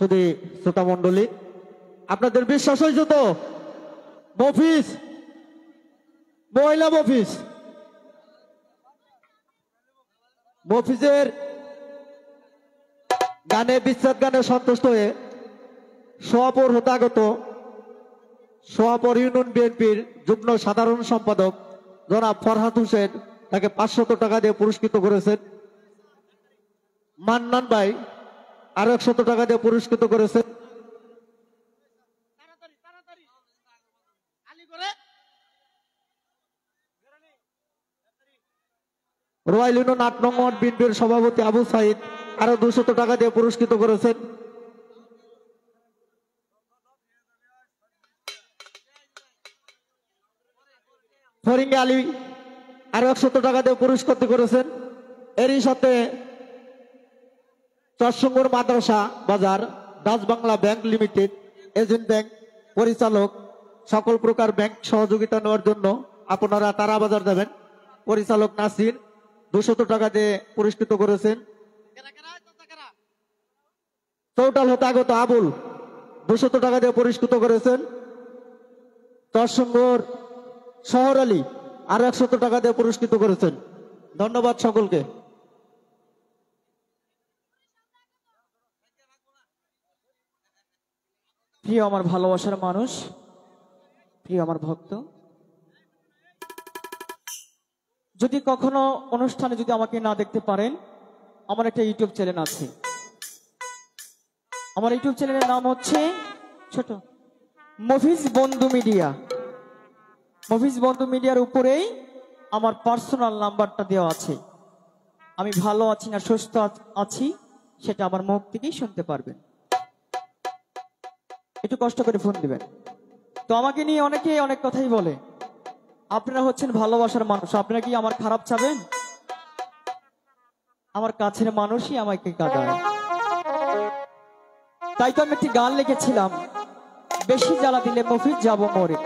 শুধু শ্রোতা মন্ডলী, আপনাদের বিশ্বাস হয়েছে তো? মফিজ, মহিলা মফিজের গানে, বিচ্ছেদ গানে সন্তুষ্ট হয়ে সোয়াপুর হতাগত সোয়াপুর ইউনিয়ন বিএনপির যুগ্ম সাধারণ সম্পাদক জনাব ফরহাদ হোসেন তাকে 500 টাকা দিয়ে পুরস্কৃত করেছেন। মান্নান ভাই আরো 100 টাকা দিয়ে পুরস্কৃত করেছেন। রয়্যাল ইউনিয়ন 8 নং ওয়ার্ড বিএনপির সভাপতি আবু সাইদ আরো 200 টাকা দিয়ে পুরস্কৃত করেছেন। ফরিঙ্গে আলী আরো 100 টাকা দিয়ে পুরস্কৃত করেছেন। এরই সাথে চরসঙ্গুর মাদ্রাসা বাজার Dutch Bangla bank limited agent bank পরিচালক সকল প্রকার ব্যাংক সহযোগিতা নেওয়ার জন্য আপনারা তারা বাজার যাবেন। পরিচালক নাসির 200 টাকা দিয়ে পুরস্কৃত করেছেন। চৌটাল হতে আগত আবুল 200 টাকা দিয়ে পুরস্কৃত করেছেন। চরসঙ্গুর শহর আলী আরো 100 টাকা দিয়ে পুরস্কৃত করেছেন। ধন্যবাদ সকলকে। প্রিয় আমার ভালোবাসার মানুষ, প্রিয় আমার ভক্ত, যদি কখনো অনুষ্ঠানে যদি আমাকে না দেখতে পারেন, আমার একটা ইউটিউব চ্যানেল আছে। আমার ইউটিউব চ্যানেলের নাম হচ্ছে ছোট মফিজ বন্ধু মিডিয়া। মফিজ বন্ধু মিডিয়ার উপরেই আমার পার্সোনাল নাম্বারটা দেওয়া আছে। আমি ভালো আছি না সুস্থ আছি সেটা আমার মুখ থেকেই শুনতে পারবেন। একটু কষ্ট করে ফোন দিবেন। তো আমাকে নিয়ে অনেকে অনেক কথাই বলে। আপনারা হচ্ছেন ভালোবাসার মানুষ, আপনারা কি আমার খারাপ চাবেন? আমার কাছের মানুষই আমাকে কাঁদায়। তাই তো আমি একটি গান লিখেছিলাম, বেশি জ্বালা দিলে মফিজ যাব মরে।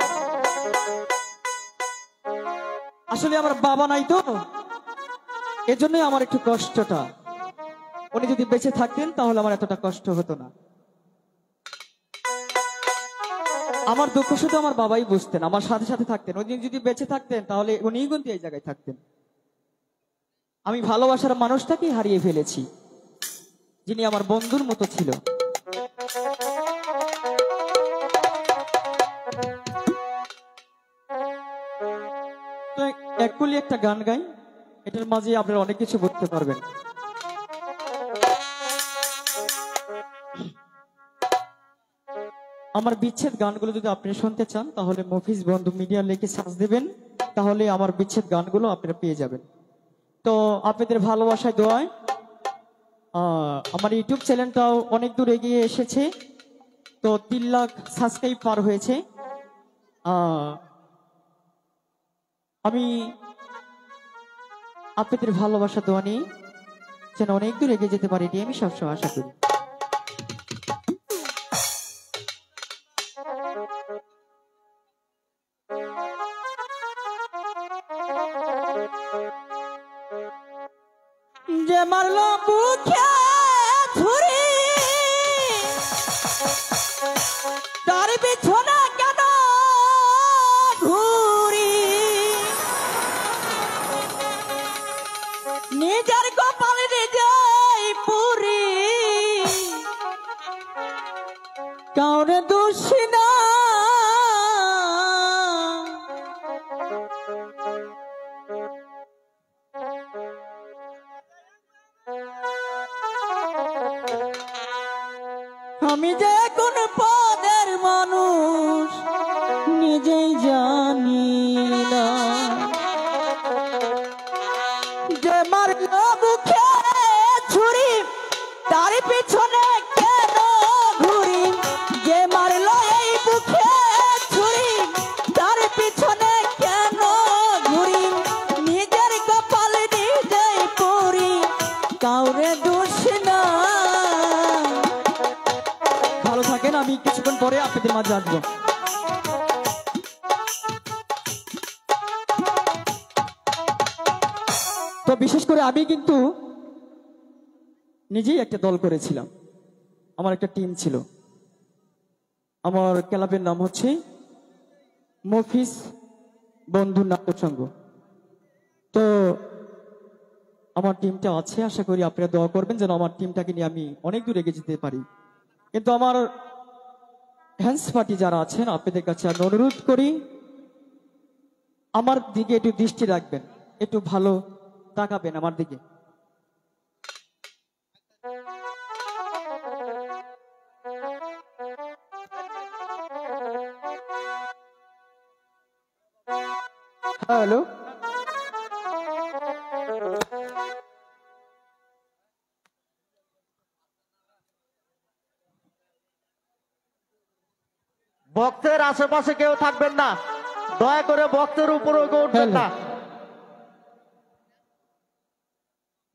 আসলে আমার বাবা নাই তো, এজন্যই আমার একটু কষ্টটা। উনি যদি বেঁচে থাকতেন তাহলে আমার এতটা কষ্ট হতো না। আমার দুঃখ শুধু আমার বাবাই বুঝতেন, আমার সাথে সাথে থাকতেন। ওই দিন যদি বেঁচে থাকতেন তাহলে উনিই কিন্তু এই জায়গায় থাকতেন। আমি ভালোবাসার মানুষটাকেই হারিয়ে ফেলেছি, যিনি আমার বন্ধুর মতো ছিল। তো একুলি একটা গান গাই, এটার মাঝে আপনারা অনেক কিছু বুঝতে পারবেন। আমার বিচ্ছেদ গানগুলো যদি আপনি শুনতে চান তাহলে মফিজ বন্ধু মিডিয়া লিখে সার্চ দেবেন, তাহলে আমার বিচ্ছেদ গানগুলো আপনারা পেয়ে যাবেন। তো আপনাদের ভালোবাসায় দোয়ায় আমার ইউটিউব চ্যানেলটাও অনেক দূর এগিয়ে এসেছে। তো 3 লাখ সাবস্ক্রাইব পার হয়েছে। আমি আপনাদের ভালোবাসা দোয়া নিয়ে যেন অনেক দূর এগিয়ে যেতে পারি, এটি আমি সবসময় আশা করি। যে মারলো বুকে ছুরি, তার বিছনা কেন ঘুরি, নিজের কপাল নিজেই পুরি, কাউরে দোষী না। আমি যে কোন পদের মানুষ নিজেই জানি না। যে মারলো বুকে ছুরি তার পিছনে কেন ঘুরি, যে মারলো এই বুকে ছুরি তার পিছনে কেন ঘুরি, নিজের কপাল নিজেই পুরি, কাউরে দোষ না। ভালো থাকেন, আমি কিছুক্ষণ পরে আপনাদের মাঝে আসবো। তো বিশেষ করে আমি কিন্তু নিজেই একটা দল করেছিলাম। আমার একটা টিম ছিল। আমার ক্লাবের নাম হচ্ছে মফিজ বন্ধু নাট্য সংঘ। তো আমার টিমটা আছে, আশা করি আপনারা দোয়া করবেন যেন আমার টিমটাকে নিয়ে আমি অনেক দূর এগিয়ে যেতে পারি। কিন্তু আমার হ্যান্ডস পার্টি যারা আছেন আপনাদের কাছে আমি অনুরোধ করি আমার দিকে একটু দৃষ্টি রাখবেন, একটু ভালো তাকাবেন আমার দিকে। হ্যালো, বক্সের আশেপাশে কেউ থাকবেন না, দয়া করে বক্সের উপরে উঠবেন না।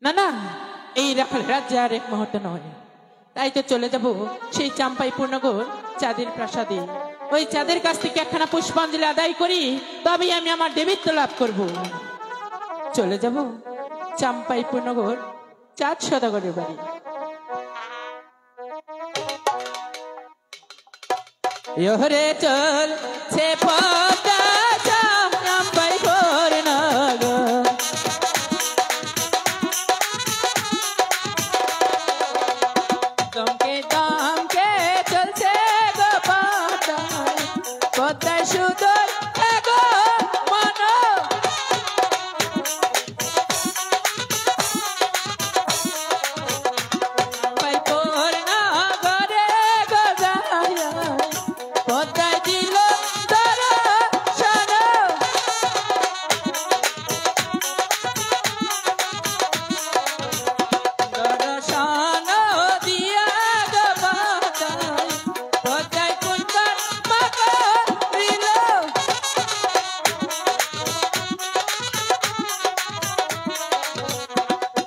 না না, এই রাখাল রাজ্যে আর এক মুহূর্ত নয়, তাই তো চলে যাব সেই চাম্পাই পূর্ণগর চাঁদের প্রাসাদে। ওই চাঁদের কাছ থেকে একখানা পুষ্পাঞ্জলি আদায় করি, তবেই আমি আমার দেবীত্ব লাভ করব। চলে যাব চাম্পাই পূর্ণগর চাঁদ সদাগরের বাড়ি। ইহরে চল সে পথা চাম্পাই পূর্ণগর, দমকে দমকে চলছে গো পদ্মায়, পদ্মায় সুদর গো মন। চাম্পাই পূর্ণগরে গো যায়, পদ্মায় দিল দর্শন। দর্শন দিয়া গো পদ্মায়, পদ্মায় কুঞ্জন মাকড়িল।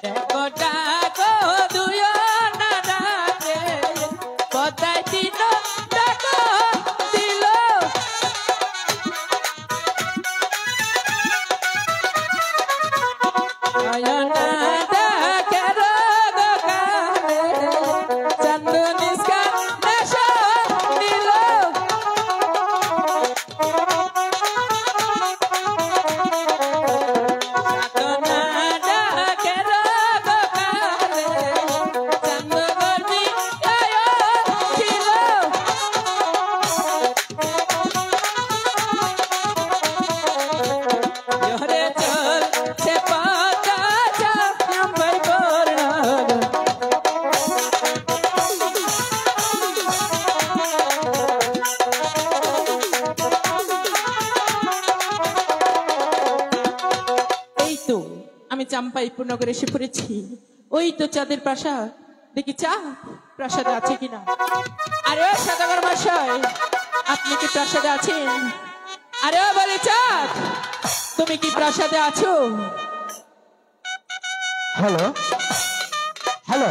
দেখো ডাকো দুয় নানাকে, পদ্মায় তিন ডাকো দিল। নয়না ডাকের দোকানে, চান্দু নিষ্কার নেশা নিল। সাধনা ডাকের দোকানে, চান্দু গর্বি ছিল। ইহরে চল সে পথা চাম্পাই পূর্ণগর। এই তো আমি চাম্পাই পূর্ণগরে এসে পড়েছি। ওই তো চাঁদের প্রাসাদ, দেখি চাঁদ প্রাসাদে আছে কিনা। আরে ও সদাগর মশাই, আপনি কি প্রাসাদে আছেন? আরে ও বলে চাঁদ, তুমি কি প্রাসাদে আছো? হ্যালো হ্যালো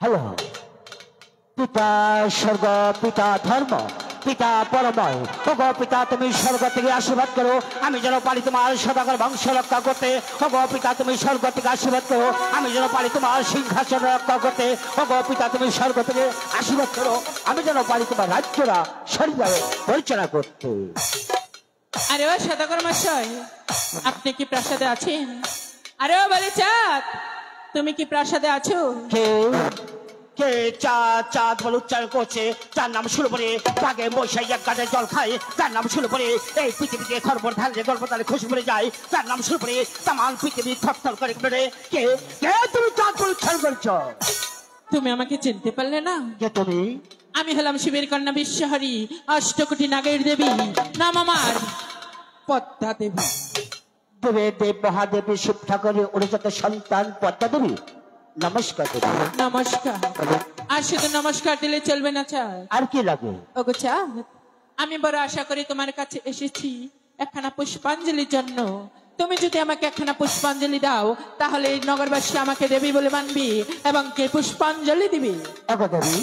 হ্যালো, পিতা স্বর্গ, পিতা ধর্ম, পিতা পরময়, ওগো পিতা তুমি স্বর্গ থেকে আশীর্বাদ করো, আমি যেন পারি তোমার সদাগর বংশ রক্ষা করতে। ওগো পিতা তুমি স্বর্গ থেকে আশীর্বাদ করো, আমি যেন পারি তোমার সিংহাসন রক্ষা করতে। ওগো পিতা তুমি স্বর্গ থেকে আশীর্বাদ করো, আমি যেন পারি তোমার রাজ্যরা সঠিকভাবে পরিচালনা করতে। আরে ও সদাগর মশাই, আপনি কি প্রাসাদে আছেন? আরে ও বলে চাঁদ, তুমি কি প্রাসাদে আছো? কে কে চাঁদ চাঁদ বলে উচ্চারণ করছে, যার নাম শুরু করে বাঘে বৈশাই এক গাছে জল খায়, যার নাম শুরু করে এই পৃথিবীতে খরবর ধারে গল্প তালে খুশি পড়ে যায়, যার নাম শুরু করে তামান পৃথিবী থরথর করে বেড়ে। কে কে তুমি চাঁদ বলে উচ্চারণ করছ? তুমি আমাকে চিনতে পারলে না? কে তুমি? আমি হলাম শিবের কন্যা বিশ্বহরী, অষ্টকোটি নাগের দেবী, নাম আমার পদ্মা দেবী। দেবে দেব মহাদেবী শিব ঠাকুরের অরিজিত সন্তান পদ্মা দেবী। নমস্কার দেবী। নমস্কার। আর শুধু নমস্কার দিলে চলবে না চাঁদ, আর কি লাগে? ওগো চাঁদ, আমি বড় আশা করি তোমার কাছে এসেছি একখানা পুষ্পাঞ্জলির জন্য। তুমি যদি আমাকে একখানা পুষ্পাঞ্জলি দাও, তাহলে এই নগরবাসী আমাকে দেবী বলে মানবি এবং কে পুষ্পাঞ্জলি দিবি। ওগো দেবী,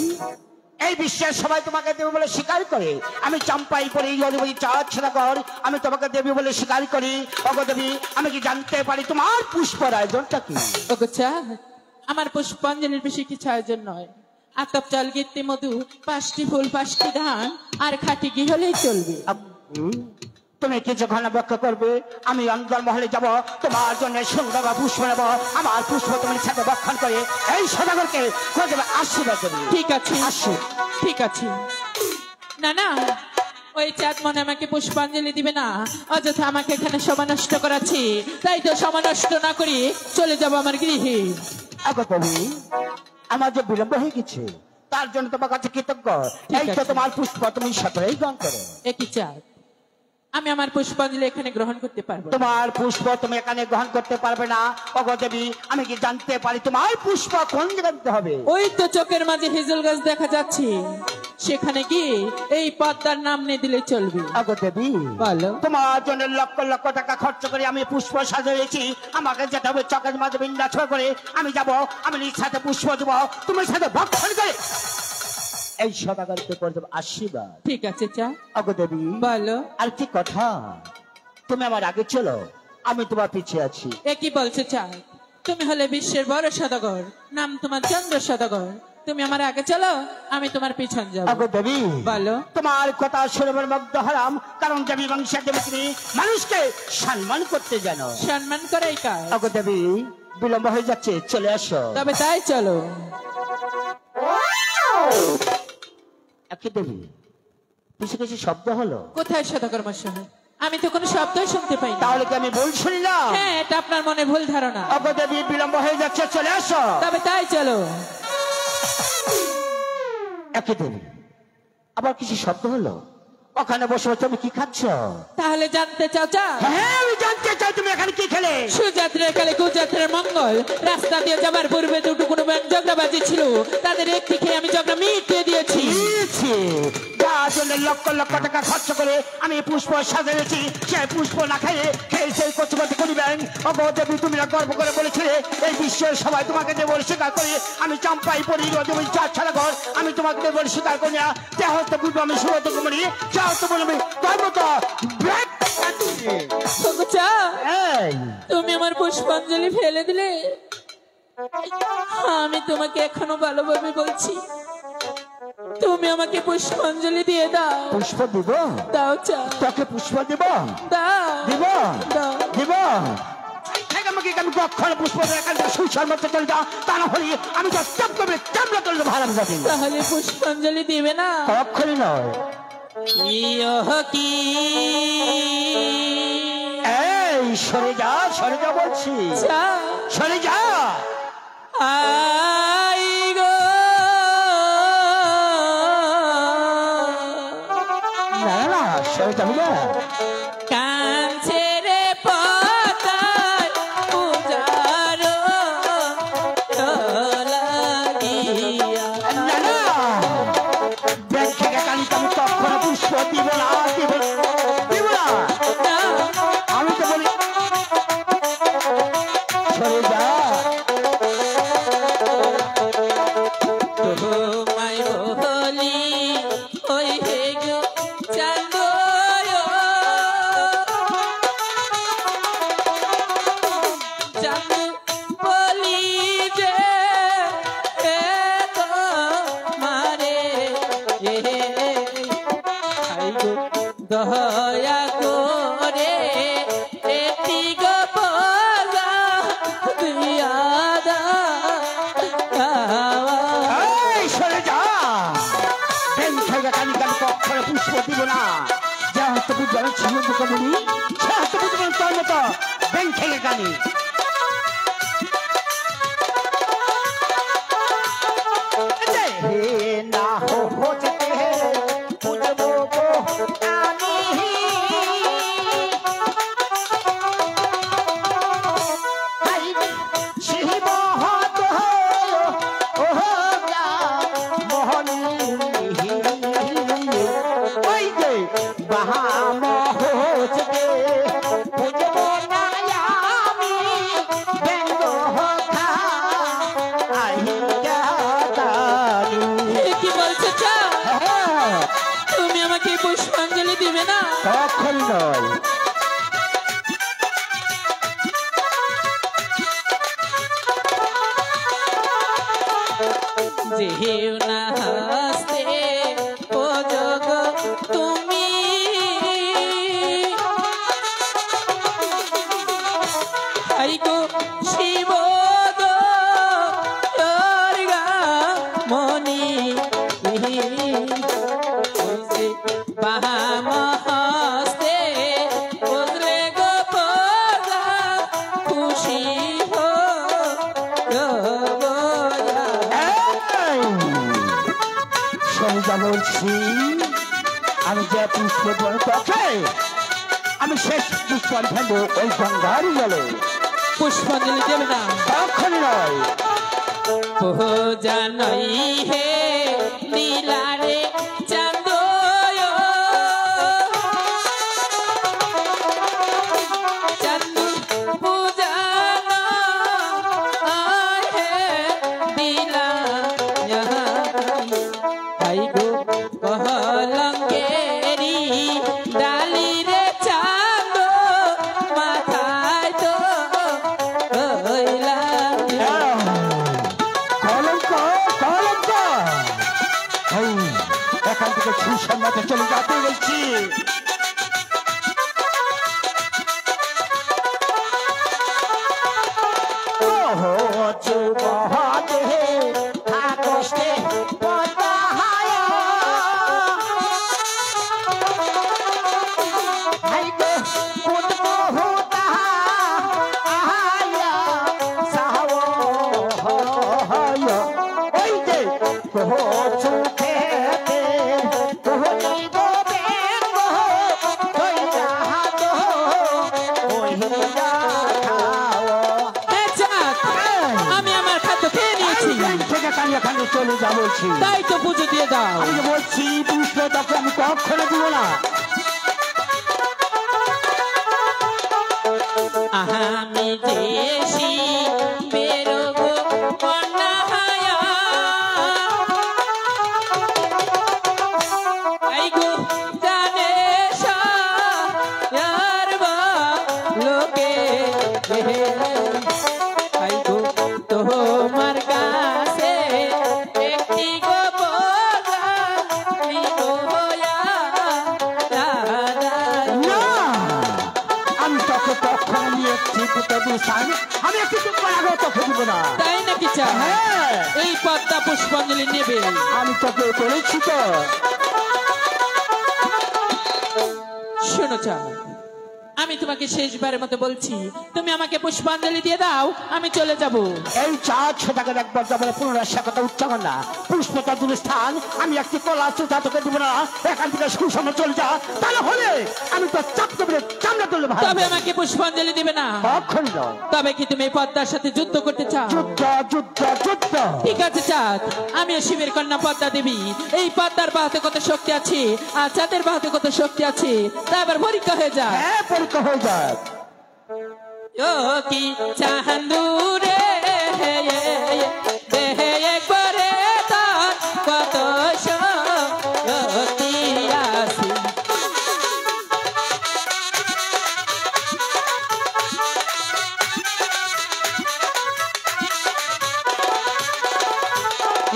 এই বিশ্বের সবাই তোমাকে দেবী বলে স্বীকার করে, আমি চাম্পাই করে এই অধিপতি চাঁদ সদাগর, আমি তোমাকে দেবী বলে স্বীকার করি। ওগো দেবী, আমি কি জানতে পারি তোমার পুষ্পের আয়োজনটা কি? ওগো চাঁদ, আমার পুষ্পাঞ্জলির বেশি কিছু আয়োজন নয়। আতপ চাল, গীতি, মধু, 5টি ফুল, 5টি ধান আর খাঁটি ঘি হলেই চলবে। তুমি কিছুক্ষণ অপেক্ষা করবে, আমি অন্দর মহলে যাব, তোমার জন্য সুন্দর পুষ্প নেব। আমার পুষ্প তুমি সাথে বক্ষণ করে এই সদাগরকে আশীর্বাদ দেবে। ঠিক আছে, আসো। ঠিক আছে। না না, ওই চাঁদ মনে আমাকে পুষ্পাঞ্জলি দিবে না, অযথা আমাকে এখানে সময় নষ্ট করাচ্ছি। তাই তো সময় নষ্ট না করি চলে যাব আমার গৃহে। আগো কবি, আমার যে বিলম্ব হয়ে গেছে তার জন্য তোমার কাছে কৃতজ্ঞ। এই তো আছে। তোমার পুষ্প তুমি সকলেই গ্রহণ করো। একই চাঁদ, আমি আমার পুষ্পাঞ্জলি এখানে গ্রহণ করতে পারবো না। তোমার পুষ্প তুমি এখানে গ্রহণ করতে পারবে না। ওগো দেবী, আমি কি জানতে পারি তোমার পুষ্প কোন জায়গা দিতে হবে? ওই তো চোখের মাঝে হিজল গাছ দেখা যাচ্ছে, সেখানে গিয়ে এই পদ্মার নাম নিয়ে দিলে চলবে। আগো দেবী, বলো। তোমার জন্য লক্ষ লক্ষ টাকা খরচ করে আমি পুষ্প সাজিয়েছি। আমাকে যেতে হবে চকের মাঝে বিন্যাস করে। আমি যাব, আমি নিজ সাথে পুষ্প দেবো, তুমি সাথে ভক্ষণ করে এই সদাগরকে করে দেবো আশীর্বাদ। ঠিক আছে চা, আগো দেবী, বলো। আর কি কথা, তুমি আমার আগে চলো, আমি তোমার পিছিয়ে আছি। একই বলছে চা, তুমি হলে বিশ্বের বড় সদাগর, নাম তোমার চন্দ্র সদাগর। তুমি আমার আগে চলো, আমি তোমার পিছন যাবো। আগো দেবী, বলো। তোমার কথা শুনে আমার মগ্ধ হলাম, কারণ দেবী বংশের দেবী তুমি মানুষকে সম্মান করতে জানো। সম্মান করাই কাজ। আগো দেবী, বিলম্ব হয়ে যাচ্ছে, চলে আসো। তবে তাই চলো। একই দেবী, কিছু কিছু শব্দ হলো, কোথায় সদাগর মশাই? আমি তো কোনো শব্দই শুনতে পাই না। তাহলে কি আমি ভুল শুনলাম? হ্যাঁ, এটা আপনার মনে ভুল ধারণা। আগো দেবী, বিলম্ব হয়ে যাচ্ছে, চলে আসো। তবে তাই চলো। একই দেবী, আবার কিছু শব্দ হলো, ওখানে বসে তুমি কি খাচ্ছ? তাহলে জানতে চাও চা? হ্যাঁ, আমি জানতে চাই তুমি এখানে কি খেলে। সুযাত্রার কালে কুযাত্রার মঙ্গল, রাস্তা দিয়ে যাবার পূর্বে দুটো কোনো ঝগড়াবাজি ছিল, তাদের একটি খেয়ে আমি ঝগড়া মিটিয়ে দিয়েছি। যার জন্য লক্ষ লক্ষ টাকা খরচ করে আমি পুষ্প সাজিয়েছি, সেই পুষ্প না খেয়ে খেয়ে সেই কচুপতি করিবেন। অগো দেবী, তুমি না গর্ব করে বলেছিলে এই বিশ্বের সবাই তোমাকে দেব বলে স্বীকার করে। আমি চম্পাই পড়ি তুমি চার ছাড়া ঘর, আমি তোমাকে দেব বলে স্বীকার করি না। দেহ তো বুঝবো আমি সুরত কুমারী, চাও তো বলবি গর্ব তো ওগো চা, এই তুমি আমার পুষ্পাঞ্জলি ফেলে দিলে। আমি তোমাকে এখনো ভালোভাবে বলছি, তুমি আমাকে পুষ্পাঞ্জলি দিয়ে দাও। পুষ্প দিব? দাও চা, তোকে পুষ্প দিব? দাও, দিব? দাও। দিব? আমাকে আমি কখন পুষ্প সুসার মতো চলে যাও, তা না হলে আমি তো চাপ করবে চামড়া তুলবে ভালো যাবে। তাহলে পুষ্পাঞ্জলি দিবে না? কখনই নয়। কি এই সরে যা বলছি, চা, সরে যা। আই গো না না, সরে যাবি না। কাঁদছে রে পাতার পূজারো লাগিয়া। না না, ব্যাগ থেকে কালিতে আমি কখনো পুষ্প দিব না, দিব না, দিব না। আমি তো বলি সরে যা। তোমায় বলি ওই হে গো চাঁদ, চাঁদ বলি যে মারে দয়া করে এটি গো বলা দিয়া এই সরে যা। ব্যাগ থেকে কালিতে আমি কখনো পুষ্প দিব না। যা হয়তো বুঝবো আমি ছিল তোকে বলি, সে হয়তো বুঝবো তোর মতো ব্যাগ থেকে কালি। না হতে বুঝবো আমি শিব হত মোহনী ওই যে বাহাম হচ্ছে বুঝবো না আমি ব্যঙ্গ হতা কি বলছো চা? তুমি আমাকে পুষ্পাঞ্জলি দিবে না? কখন নয়। বলছি আমি যে পুষ্প পক্ষে আমি শেষ পুষ্পান ফেলবো ওই গঙ্গারই জলে। পুষ্পাঞ্জলি দেবে না? কখনই নয়। পূজা নই হে নীলারে চাঁদ চাঁদ পূজা নয় হে নীলা হাই গো কলঙ্কেরি ডালি রে চাঁদ মাথায় তো হইলা কলঙ্ক কলঙ্ক এই এখান থেকে সুসম্মাতে চলে যাতে বলছি। ওহো চুবহাতে আকষ্টে পতাহায়া হাইগো পুতবো হোতা আহায়া সাহো হয় ওই যে কহো চুখেতে কহনি গো বেগো ওই রাহাত ওই রাখাও। আমি আমার খাদ্য খেয়ে নিয়েছি, থেকে কালিয়াখানে চলে যা বলছি। তাই তো পুজো দিয়ে দাও। আমি যে বলছি পুষ্প তাকে আমি কখনো দিব না। আমি দেশি বেরোবো কন্যা হায়া আই গো জানে সার লোকে আই গো তোমার কাছে একটি গো বোঝা না আমি তোকে কখনো নিয়ে ঠিক দিয়েছি। আমি একটু আগে তোকে দিব না। তাই নাকি চা? হ্যাঁ। এই পদ্মা পুষ্পাঞ্জলি নেবে? আমি তোকে বলেছি তো। শোনো চা, আমি তোমাকে শেষবারের মতো বলছি, তুমি আমাকে পুষ্পাঞ্জলি দিয়ে দাও, আমি চলে যাব। এই চাঁদ সেটাকে একবার যাবে পুনরায় সে কথা উচ্চারণ না। পুষ্পটা দূর স্থান আমি একটি কলা চোখা তোকে দিব না। এখান থেকে সুসময় চলে যা, তাহলে হলে আমি তো চাপ দেবে চামড়া তুললে ভাই। তবে আমাকে পুষ্পাঞ্জলি দিবে না? কখনই নয়। তবে কি তুমি এই পদ্মার সাথে যুদ্ধ করতে চাও? যুদ্ধ যুদ্ধ যুদ্ধ। ঠিক আছে চাঁদ, আমিও শিবের কন্যা পদ্মা দেবী। এই পদ্মার বাহাতে কত শক্তি আছে আর চাঁদের বাহাতে কত শক্তি আছে তা আবার পরীক্ষা হয়ে যায়। হ্যাঁ পরীক্ষা হয়ে যায়। ও কি চান্দুরে দেহে একবারে তার কত শক্তি আছে।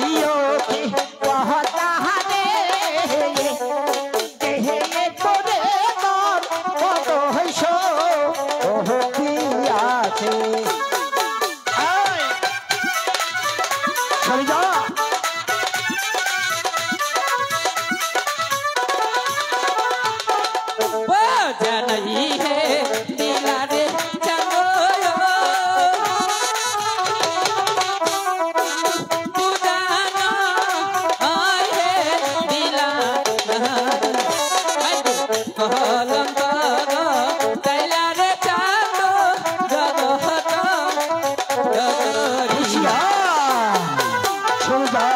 ইয়ো কি কহতা রে দেহে করে তোর কত হইছ ওহ কি আছে। চলে যা। বোঝা নাই হে দিলারে চাঁদো বুঝানো হয় হে দিলা কলঙ্ক তাইলারে চাঁদো জগত খুশিয়া চলে যা।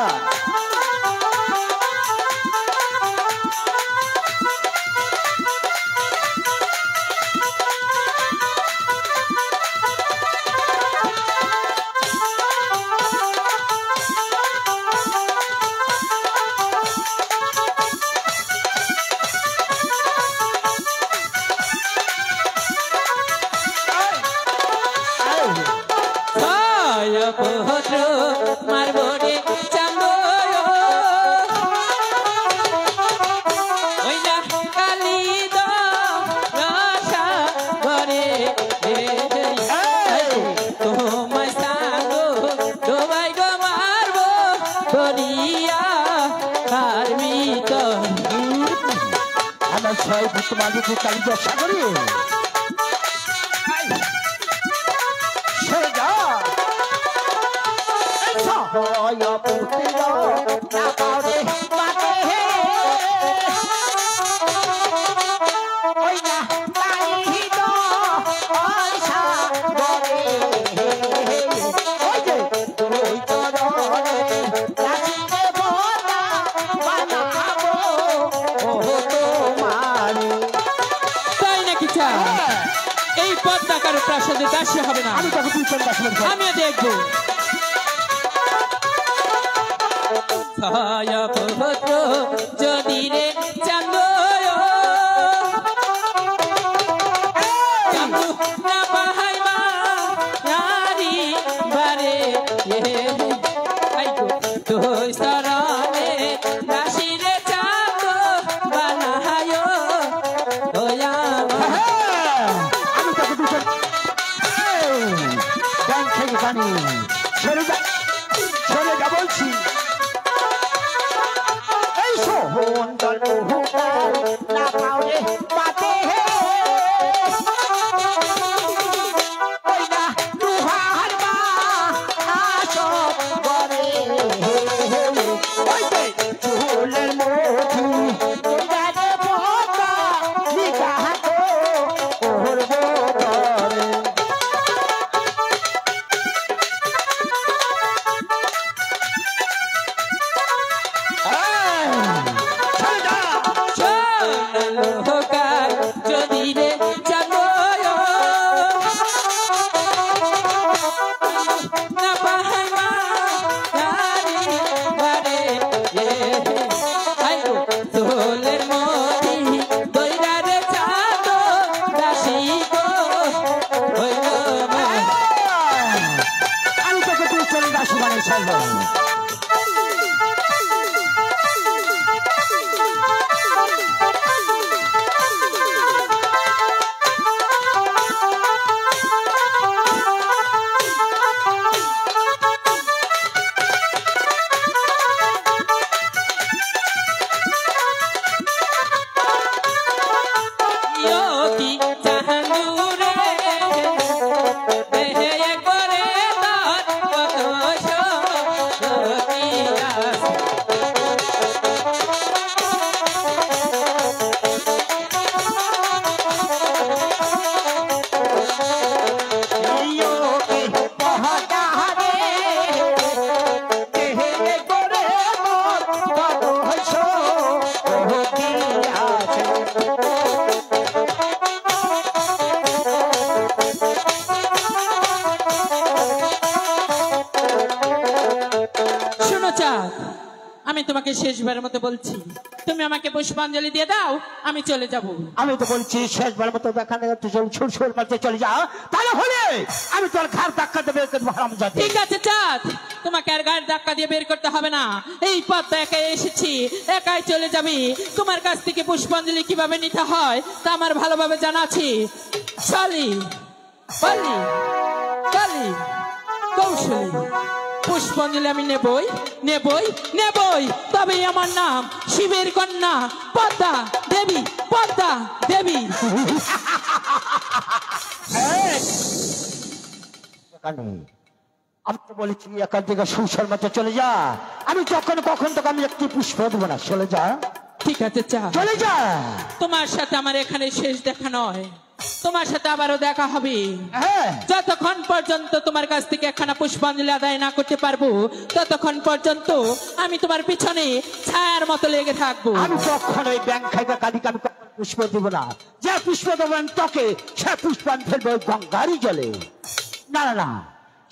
ভদ্র মারবরে চাঁদো ওই না কালী রসা ঘরে তোমায় সাঙ্গো ডোবাই গো মারবো ধরিয়া আর ভিতর আমার ছয় ভূত মালিক কালী ব্যবসা করি। সরে যা। সহায় পুত্র না পারে মাতে হে পদ্মাকার প্রাসাদে দাসী হবে না। আমি তোকে পিছন দাস বলছি। আমিও দেখবো। ছায়া পত্র যদি রে চান্দ না পাহাই মা নারী বারে তুই সরণে দাসী রে চান্দ বানায় দয়া আমি তোকে পিছন ব্যাংক থেকে জানি সরে যা বলছি। এই সোহন্দর না পাওরে পাতে ওই না দুহার মা আসো করে ওই যে চুলের মোটি ওইটারে পোতা নিগাহতো ওর বোতরে লোকার যদি রে জানো না পাহাই মা নারী বারে আইগো তোলের মতি দইরা রে চাঁদ দাসী গো হইল মা। আমি তোকে তুই চলে দাসী বানিয়ে ছাড়বো। কি জাহানুরে দেহে করে তার কত শক্তি আছে। শোনো চাঁদ, আমি তোমাকে শেষবারের মতো বলছি, তুমি আমাকে পুষ্পাঞ্জলি দিয়ে দাও, আমি চলে যাব। আমি তো বলছি শেষবার মতো দেখা ছুট মারতে চলে যা, তাহলে হলে আমি তোর ঘর ধাক্কা দেবে হারামজাদি। ঠিক আছে চাঁদ, তোমাকে আর গায়ের ধাক্কা দিয়ে বের করতে হবে না। এই পথ একাই এসেছি, একাই চলে যাবি। তোমার কাছ থেকে পুষ্পাঞ্জলি কিভাবে নিতে হয় তা আমার ভালোভাবে জানা আছে। শালি, পালি, কালি, কৌশলী, পুষ্পাঞ্জলি আমি নেবই নেবই নেবই, তবেই আমার নাম শিবের কন্যা পদ্মা দেবী, পদ্মা দেবী। আমি তো বলেছি এখান থেকে সুশার মতো চলে যা, আমি কখন তোকে আমি একটি পুষ্প দেবো না, চলে যা। ঠিক আছে চাঁদ, চলে যা। তোমার সাথে আমার এখানে শেষ দেখা নয়, তোমার সাথে আবারও দেখা হবে। হ্যাঁ, যতক্ষণ পর্যন্ত তোমার কাছ থেকে একখানা পুষ্পাঞ্জলি আদায় না করতে পারবো, ততক্ষণ পর্যন্ত আমি তোমার পিছনে ছায়ার মতো লেগে থাকবো। আমি কখন ওই ব্যাংক খাইবা কালিকে আমি কখন পুষ্প দেব না। যে পুষ্প দেবেন তোকে, সে পুষ্পান ফেলবে ওই গঙ্গারই জলে। না না না,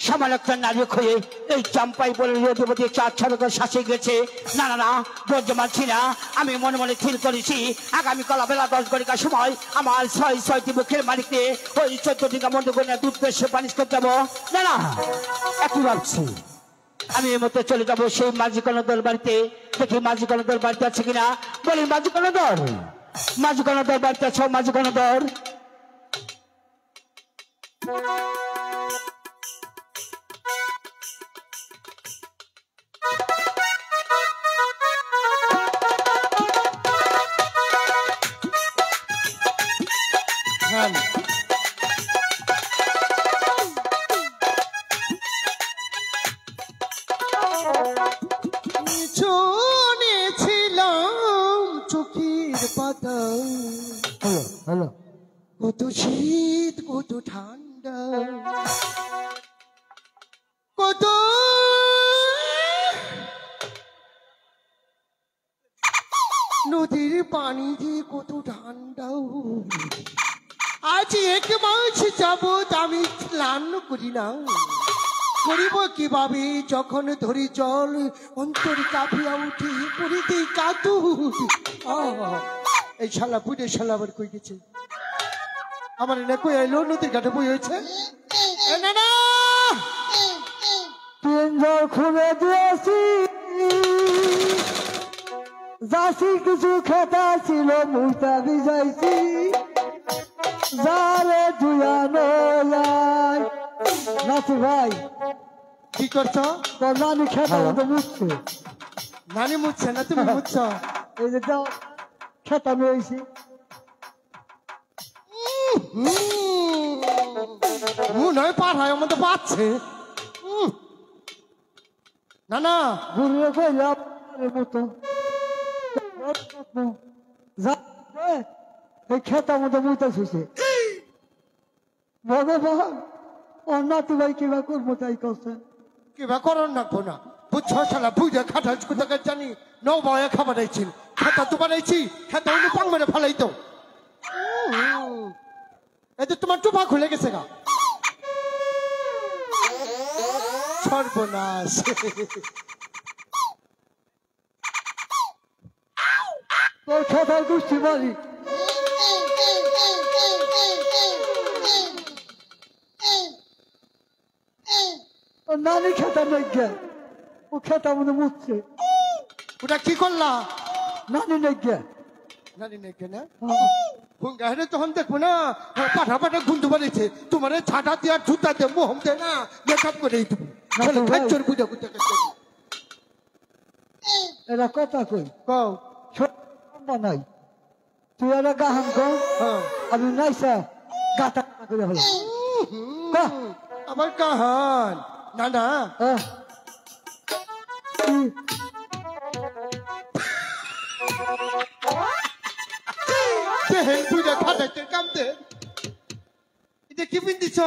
সামান্য একটা নারী হয়ে এই চাম্পাই বলে রোদে চার ছাড়া শাসে গেছে। না না না, ধৈর্য মানছি না। আমি মনে মনে ঠিক করেছি আগামীকাল বেলা 10 ঘটিকার সময় আমার 6টি মুখের মালিককে ওই 14টি মন্দ করে দুধ পেশে পানিশ করতে যাবো। না না, একই ভাবছি আমি এর মধ্যে চলে যাবো সেই মাঝি কনদর বাড়িতে। দেখি মাঝি কনদর বাড়িতে আছে কিনা। বলি মাঝি কনদর, মাঝি কনদর বাড়িতে আছো? মাঝি কনদর, শুনেছিলাম চোখের পাতা, হ্যালো, কত শীত কত ঠান্ডা, কত নদীর পানি যে কত ঠান্ডা। আজ 1 মাস যাব করি না। করিব কিভাবে যখন ধরি জল অন্তর কাঁপিয়া উঠি করিতে কাতু। এই শালা বুড়ে শালা আবার কই গেছে আমার না কই আইলো নদীর ঘাটে বই হয়েছে। এ না না পিঞ্জর খুলে দিয়েছি যাসি কিছু খেতা ছিল মুইতা ভিজাইছি যারে জুয়ানো লাই নাসি ভাই কি করছ? তোর নানি খেতা মতো মুছছে নানি মুছছে না তুমি মুছছ? এই যে যাও খেতা নিয়েছি মনে হয় পার হয় আমাদের পাচ্ছে না না। ঘুরিয়ে কইলাম মতো যা এই খেতা মতো মুইতা শুছে ভগবান ওর নাতি ভাই কিবা করবো তাই করছে কিবা করন রাখবো না বুঝছো শালা বুঝে খাটা কোথাকার জানি নৌ বয়ে খাবার আইছি খাতা তো বানাইছি খাতা অন্য পাং মেরে ফেলাই তো। এই যে তোমার টুপা খুলে গেছে গা সর্বনাশ। তোর খেতার গুষ্টি বাড়ি ওর নানি খেতা নেই গে ও খেতা মনে মুছছে ওটা কি করলা? নানি নেই গে নানি নেকে না হুঙ্গা হেরে তখন দেখবো না পাঠা পাঠা গুন্দু বানিয়েছে তোমার ছাটা দিয়ে জুতা দিয়ে মোহম দে না মেকআপ করে তুমি খাচ্চর বুঝা বুঝা এরা কথা কই কও। নাই তুই এরা গাহান কর হ্যাঁ আমি নাইসা গাতা করে হলো আমার কাহান না না দেহেন বুঝা খাটাইতে কামতে এটা কি পিন্দিছ?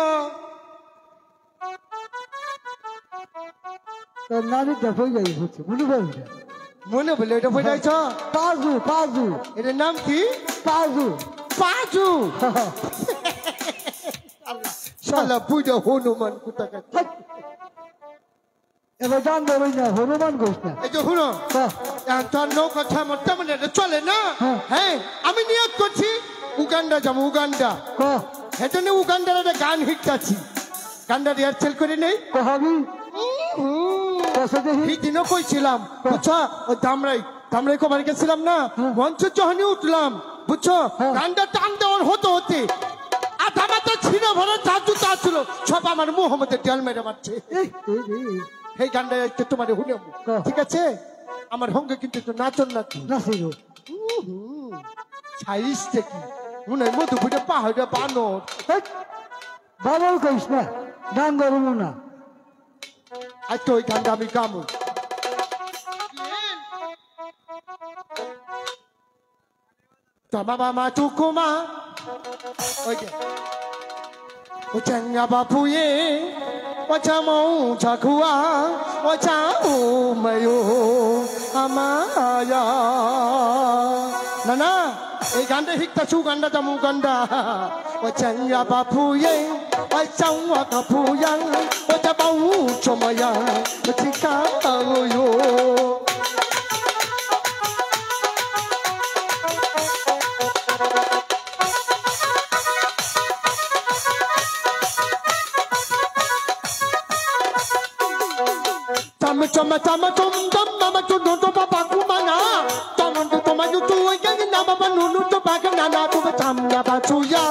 তোর নানি দেখো যাই হচ্ছে মনে বলছে মনে বলে এটা বোঝাইছ? পাজু পাজু এটার নাম কি? পাজু পাজু। শালা বুঝা হনুমান কোথাকার। এবার জান দেবে না হনুমান ঘোষ না এই যে হুনো তোর নৌকা থামার তেমন এটা চলে না। হ্যাঁ আমি নিয়োগ করছি উগান্ডা যাবো উগান্ডা এটা নিয়ে উগান্ডার একটা গান হিটটাছি গানটা রিহার্সেল করে নেই কহাবি দিনও কইছিলাম বুঝছো ওই দামরাই কবার গেছিলাম না মঞ্চ যখনই উঠলাম বুঝছো গানটা টান দেওয়ার হতে হতে আধা মাথা ছিঁড়ে ভরা জাদু তা ছিল সব আমার মোহাম্মদের তেল মেরে মারছে। এই গানটা একটু তোমার হুনে ঠিক আছে আমার সঙ্গে কিন্তু একটু নাচন নাচি নাচিব ছাইস কি মনে হয় মধুপুরে পাহাড়ে বানর বাবল কইস না গান করব না আজ তো ওই গানটা আমি গামু তোমা বাবা টুকুমা ওই যে ও চাঙ্গা বাপুয়ে ও চামৌ চাকুয়া ও চাউ ময়ো আমায়া না না এই গানটা শিখতাছু গানটা জামু গানটা ও চাঙ্গা বাপুয়ে ও চাউয়া কাপুয়া ও চাবৌ চময়া ও চিকা ওয়ো Chama chama tum tum mama tu no to papa kumana chama tu to ma tu tu ga ni na papa nu nu to ba ga na na tu ba cham ya ba chu ya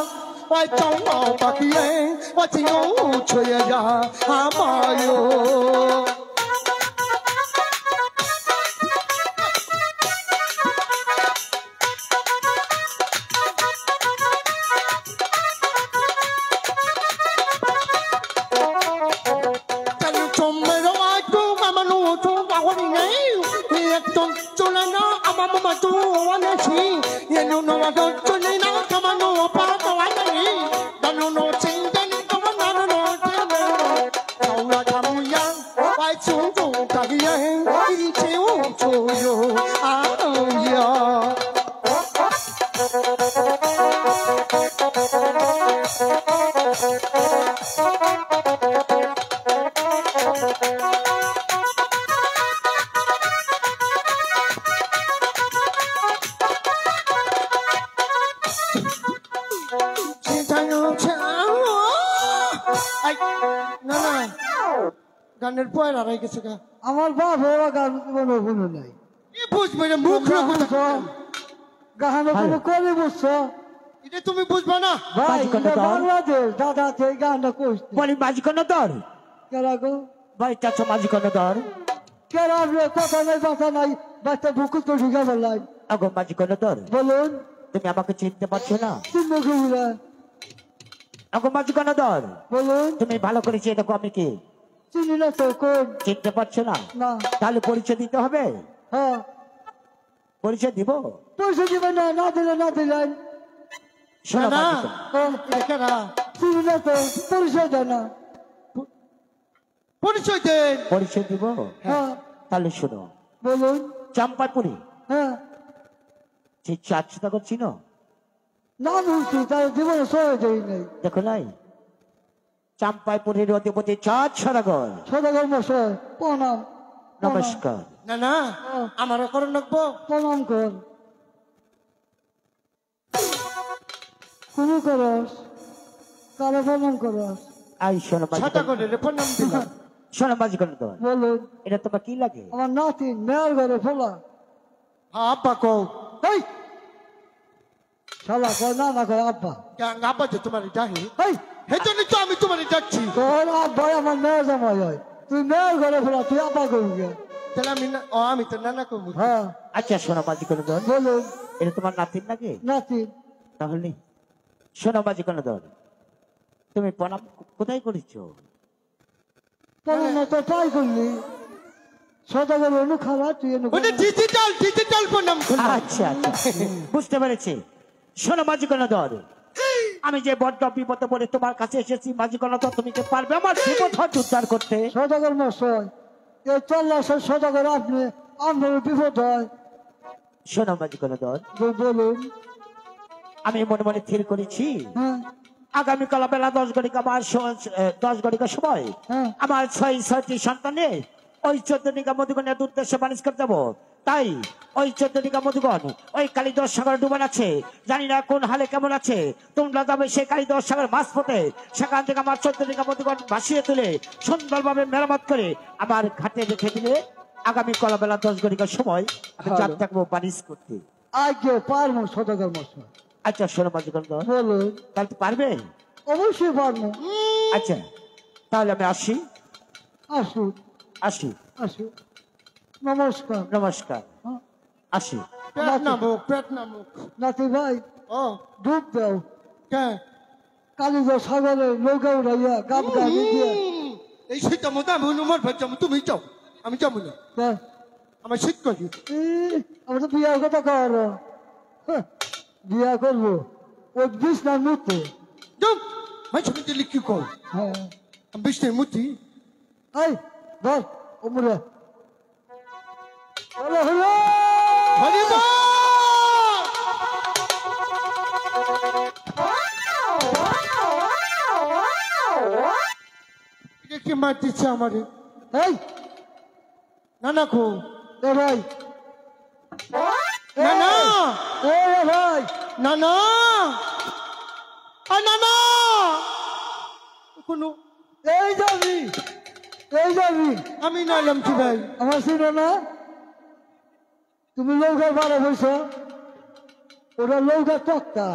wai chong o ba ki ye wa chi o chue ya ya ha ma yo Thank you. I, না না গানের পয়ের হারাই গেছে গা। আমার বাপ বাবা গান কোনো কোনো নাই কি বুঝবে না মুখ গাহানো কোনো করে বুঝছো এটা তুমি বুঝবে না। ভাই বাজি কোন এটা দল? বাংলাদেশ দাদা সেই গানটা করছে বলি মাঝি কোন দর কেরা গো ভাই চাচা মাঝি কোন দর কেরা রে কথা নাই বাতা নাই বাচ্চা বুকুত তো ঢুকে বললাই আগো মাঝি কোন দর বলুন তুমি আমাকে চিনতে পারছো না চিহ্ন ঘুরে আগো মাঝি কোন দর বলুন তুমি ভালো করে চেয়ে দেখো আমি কি চিনি না তো কোন চিনতে পারছো না না তাহলে পরিচয় দিতে হবে। হ্যাঁ পরিচয় দিব পয়সা দিবেন না না দিলে না দিলেন শোনো না মাঝি কোন। এটা না চিনি না তো পরিচয় দেয় না পরিচয় দেন। পরিচয় দিব হ্যাঁ তাহলে শোনো বলুন চাম্পাপুরি হ্যাঁ সেই চারশো চিনো না বুঝছি তার জীবনে সহায় দেয় নাই দেখো নাই চাম্পাইপুরের অধিপতি চাঁদ সদাগর সদাগর মশাই প্রণাম নমস্কার। না না আমারও করে রাখবো। প্রণাম কর কোন করস কারে প্রণাম করস আই শোনো মাঝি ছাতা কোন। করে রে প্রণাম দিলাম। শোনো মাঝি কোন দর বলুন এটা তোমার কি লাগে আমার নাতি মেয়ের ঘরে ফোলা হ্যাঁ আব্বা কও। এই শালা কয় না না কয় আব্বা আব্বা যে তোমার ডাকে এই সেই জন্য তো আমি তোমার ডাকছি। তোর আব্বাই আমার মেয়ের জামাই হয় তুই মেয়ের ঘরে ফোলা তুই আব্বা করবি তাহলে আমি আমি তো নানা কমু। হ্যাঁ আচ্ছা শোনো মাঝি কোন দর বলুন এটা তোমার নাতির লাগে নাতি তাহলে শোনো মাঝি কোন দর তুমি প্রণাম কোথায় করেছো প্রণাম না তো তাই করলি সদাগর অনু খারাপ তুই এনে ওটা ডিজিটাল ডিজিটাল প্রণাম করলাম। আচ্ছা আচ্ছা বুঝতে পেরেছি। শোনো মাঝি কোন দর আমি যে বড্ড বিপদে পড়ে তোমার কাছে এসেছি মাঝি কোন দর তুমি কি পারবে আমার বিপদ হচ্ছে উদ্ধার করতে। সদাগর মশাই এই চল্লাশের সদাগর আপনি আপনার বিপদ হয় শোনো মাঝি কোন দর বলুন আমি মনে মনে স্থির করেছি হ্যাঁ আগামীকাল বেলা 10 ঘটিকা আমার 10 ঘটিকা সময় হ্যাঁ আমার 6টি সন্তানের ওই 14 মধুগণের উদ্দেশ্যে বানিশ করতে যাবো। তাই ওই 14 মধুগণ ওই কালীদশ সাগর ডুবান আছে, জানি না কোন হালে কেমন আছে। তোমরা যাবে সেই কালীদশ সাগর মাছ পথে, সেখান থেকে আমার 14 মধুগণ ভাসিয়ে তুলে সুন্দরভাবে মেরামত করে আমার ঘাটে রেখে দিলে আগামী কলা বেলা 10 ঘটিকার সময় আমি ভালো। চাপ থাকবো বানিশ করতে। আগে পারবো সদাগর মশাই আচ্ছা শোনো মাঝিগণ বলুন তাহলে তো পারবে। অবশ্যই পারবো আচ্ছা তাহলে আমি আসি আসুন আসি আসুন নমস্কার নমস্কার হ্যাঁ। আসি। পেট নামুক পেট নামুক। নাতি ভাই ও ডুব দাও কে কালীগঞ্জ সাগরে নৌকা উঠাইয়া গাব গাবি দিয়ে এই শীতের মধ্যে আমি অনুমান ভাই যাবো, তুমি যাও আমি যাবো না, তা, আমার শীত করি। আমি তো বিয়ার কথা কর বিয়া করবো ওই বিষ্ণার মূর্তি যাও ভাই ছবি দিলে কি কর হ্যাঁ আমি বৃষ্টির মূর্তি। এই ধর ওমরে হলো হলো হরি বল! এটা কি মার দিচ্ছে আমারে? এই না না খো এ ভাই না না এ ভাই না না না না কোনো এই যাবি আমি নাইলাম কি ভাই? আমার ছিল না তুমি নৌকায় বাড়া বলছ ওটা নৌকা তক্তা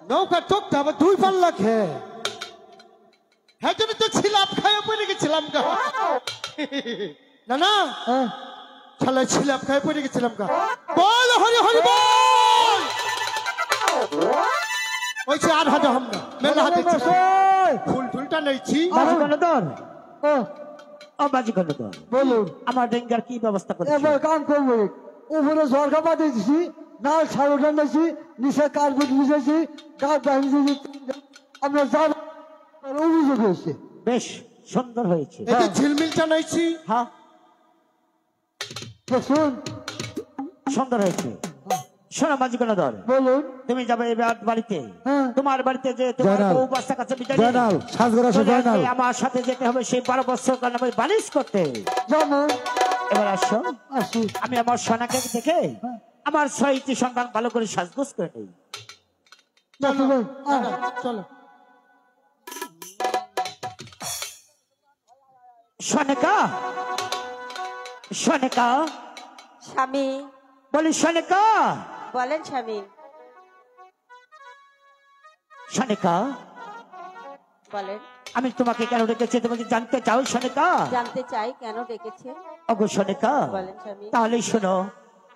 নৌকা চোখটা আবার দুই পাল্লা খেয়ে হ্যাঁ জন্য তো ছিলাম খাইয়ে পড়ে গেছিলাম গা। না না হ্যাঁ ছালা ছিলাম খাইয়ে পড়ে গেছিলাম গা। বল হরি হরি বল! ওই সে আর হাতে হাম না মেলা হাতে মশাই, ফুল ফুলটা নেইছি। মাঝিগণ দর ও, ও মাঝিগণ দর বলুন আমার ডেঙ্গার কি ব্যবস্থা করছো? এবার কাম করবো উপরে ঝরকা পাঠিয়ে দিছি নাল ছাড়ো টানাইছি নিচে কার্পেট মিশাইছি গাছ বাহিনী আমরা যাব অভিযোগ হয়েছে বেশ সুন্দর হয়েছে। এই যে ঝিলমিল জানাইছি। হ্যাঁ দেখুন সুন্দর হয়েছে। শোনো মাঝিগণ দর বলুন তুমি যাবে এবার বাড়িতে, হ্যাঁ। তোমার বাড়িতে যে তোমার জয়নাল। বউ বাচ্চা কাছে বিদায় নিয়ে জয়নাল সাজগর আছে চলে জয়নাল আসবে, আমার সাথে যেতে হবে সেই 12 বছর কাল আমি বালিশ করতে। যেমন এবার আসো, আসি আমি আমার সোনাকে দেখে আমার 6টি সন্তান ভালো করে সাজগোজ করে নেই। চলো চলো, না, না, চলো সনিকা, সনিকা, স্বামী বলি সনিকা, বলেন স্বামী সনিকা, বলেন। আমি তোমাকে কেন ডেকেছি তুমি কি জানতে চাও সনিকা? জানতে চাই কেন ডেকেছেন, ওগো সনিকা, বলেন স্বামী। তাহলে শোনো,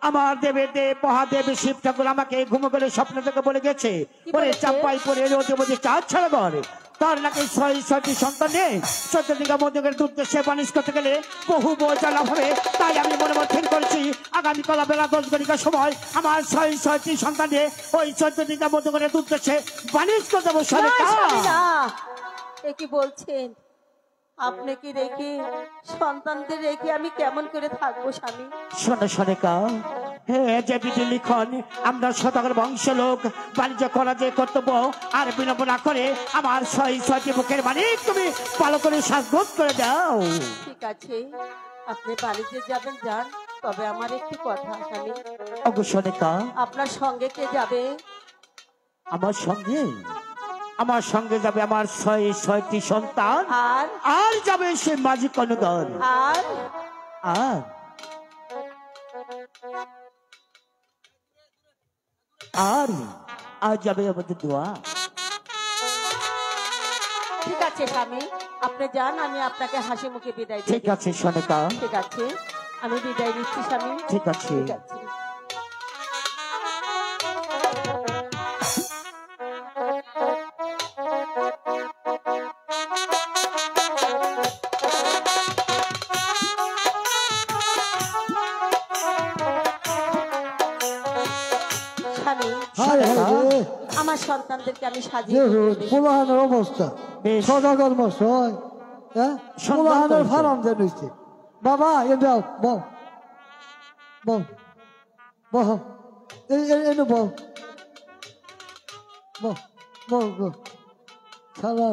আমার দেবের দেব মহাদেব শিব ঠাকুর আমাকে ঘুম করে স্বপ্ন থেকে বলে গেছে, ওরে বলেছে? চাপাই পরে রোদে মধ্যে চাঁদ ছাড়া ঘরে তার নাকি ৬৬টি সন্তান নেই, ১৪ মধ্যের উদ্দেশ্যে বানিশ করতে গেলে বহু বোঝা লাভ হবে। তাই আমি মনে মনে ঠিক করেছি আগামীকাল বেলা ১০ ঘটিকার সময় আমার ৬৬টি সন্তান নিয়ে ওই ১৪ মধ্যের উদ্দেশ্যে বানিশ করতে দেবো না, সনিকা। স্বামী, না। এ কি বলছেন? আপনি কি রেখে সন্তানদের রেখে আমি কেমন করে থাকবো স্বামী? শোনো সনিকা, হে যে বিধি লিখন আমরা সদাগর বংশ লোক, বাণিজ্য করা যে কর্তব্য আর বিলম্ব না করে আমার ৬৬টি বুকের মালিক তুমি ভালো করে সাজগোজ করে দাও। ঠিক আছে, আপনি বাড়িতে যাবেন যান, তবে আমার একটি কথা স্বামী। ওগো সনিকা, আপনার সঙ্গে কে যাবে? আমার সঙ্গে, আমার সঙ্গে যাবে আমার ৬৬টি সন্তান, আর আর যাবে সে মাঝি কনগর, আর আর আর আর যাবে আমাদের দোয়া। ঠিক আছে স্বামী, আপনি যান, আমি আপনাকে হাসি মুখে বিদায় দিই। ঠিক আছে সনিকা, ঠিক আছে, আমি বিদায় নিচ্ছি স্বামী। ঠিক আছে। ঠিক আছে। স্বামী, হায় হায় রে, আমার সন্তানদেরকে আমি যে সাজিয়ে রোদ পোলাহানের অবস্থা, বেশ। সদাগর মশাই, হ্যাঁ সম্মান পোলাহানের করেছে। ফারাম দেন হইছে। বাবা এ দাও, বল বল বহ, এনে বল বল বল বল। সারা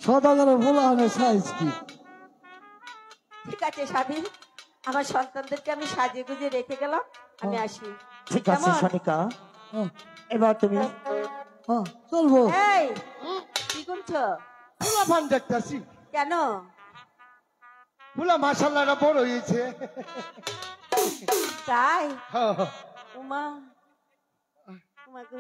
সদাগরের পোলাহানের সাইজ কি? ঠিক আছে স্বামী, আমার সন্তানদেরকে আমি সাজিয়ে গুজিয়ে রেখে গেলাম, আমি আসি। ঠিক আছে কেমন? সনিকা, হ্যাঁ এবার তুমি হ্যাঁ চলবো। এই, কি করছো? ফুলা পান দেখতেছি, কেন? ফুলা মাসাল্লাহটা বড় হয়েছে। তাই? হ্যাঁ, হ্যাঁ। উমা, উমা গো।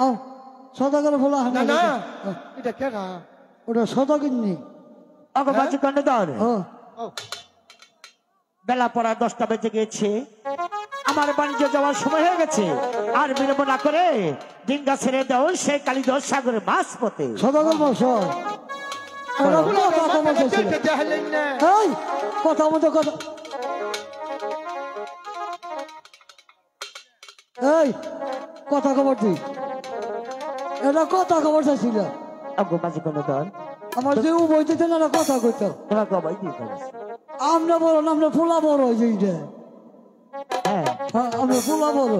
আও সদাগরের পোলাহান, না না, এটা কেনা? ওটা সদাগিন্নি। অগবাজি কর্ণধর, হ্যাঁ ও, বেলা পড়া 10টা বেজে গিয়েছে, আমার বাণিজ্য যাওয়ার সময় হয়ে গেছে, আর বিলম্ব না করে ডিঙ্গা ছেড়ে দাও সে কালীদহ সাগরের মাছ পথে। সদাগর মশাই, ওরা ফুলা কথা মাথাটা বলতেছিল। দেখতে দেখালেন না। এই কথা মতো কথা, এই কথা খবর তুই, এটা কথা খবর চাইছিল। অগবাজি কর্ণধর, আমার যে বইতেছে না কথা কইতো, তোমাকে অবাই দিতে হবে। আমরা বড় না, আমরা ফুলা বড় হয়েছে এইটা। হ্যাঁ, হ্যাঁ, আমরা ফুলা বড়।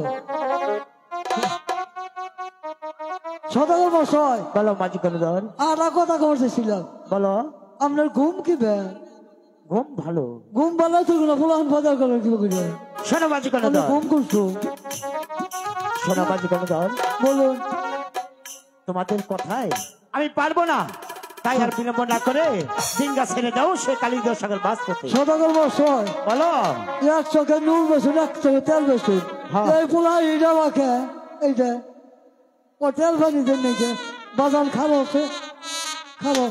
সদাগর মশাই, বলো মাঝি কর্ণধর, আর কথা খবর চাইছিলাম। বলো। আপনার ঘুম কি বেন? ঘুম ভালো। ঘুম ভালো তো না, ফুলান বাজার করে কি বলি? শোনো মাঝি আপনি কর্ণধর, ঘুম করছো? শোনো মাঝি কর্ণধর, বলুন। তোমাদের কথায় আমি পারবো না, তাই আর বিলম্ব না করে ডিঙ্গা ছেড়ে দাও সে কালীদহ সাগর মাছ পথে। সদাগর মশাই, বলো। এক চোখে নুন বেসুন, এক চোখে তেল বেসুন। হ্যাঁ। এই পোলা এইটা মাখে, এইটা ও তেল পানি দেন নাকি? বাদাম খাবো ওকে, খাবো।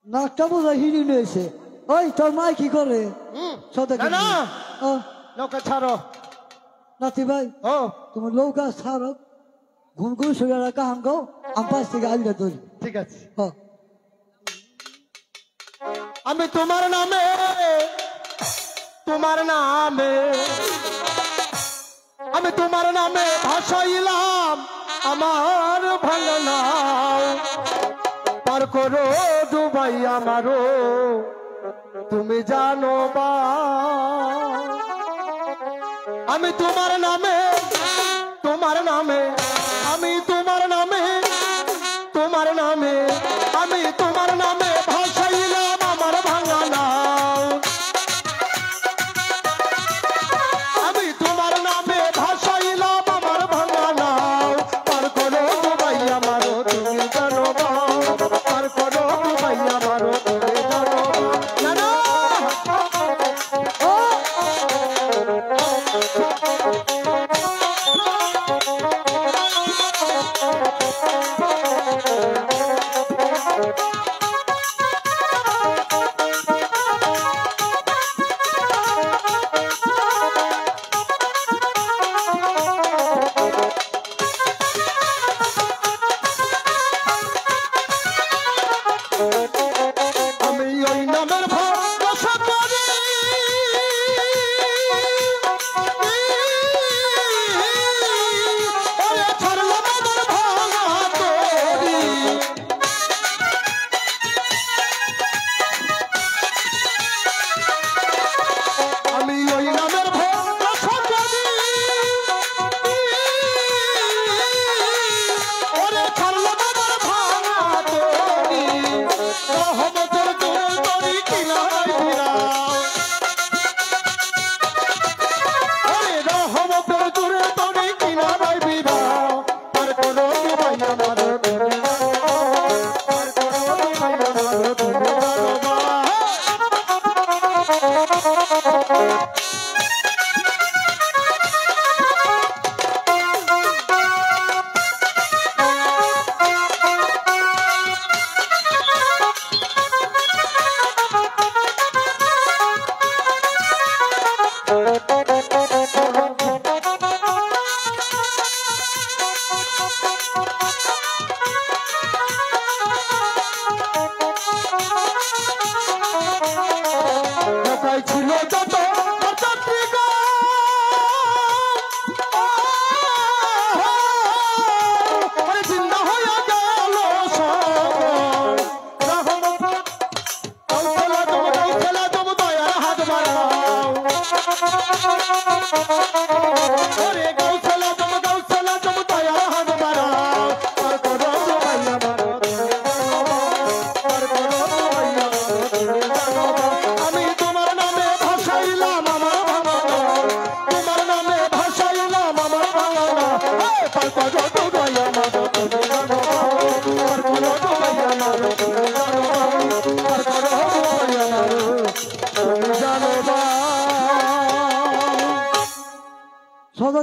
নাকটা বোঝা হিড়ি নিয়েছে। ওই তোর মাই কি করে? সদাগর না, না। ও, নৌকা ছাড়ো। নাতি ভাই, ও, তোমার নৌকা ছাড়ো, ঘুম ঘুম শুয়ে কাহান গাও, আমি পাশ থেকে আলগা ধরি। ঠিক আছে। হ্যাঁ, আমি তোমার নামে, তোমার নামে, আমি তোমার নামে ভাসাইলাম আমার ভালো নাও, পার করো ডুবাই আমারও, তুমি জানো বা। আমি তোমার নামে, তোমার নামে, আমি তোমার নামে, তোমার নামে, আমি তোমার নামে ভাসাইলাম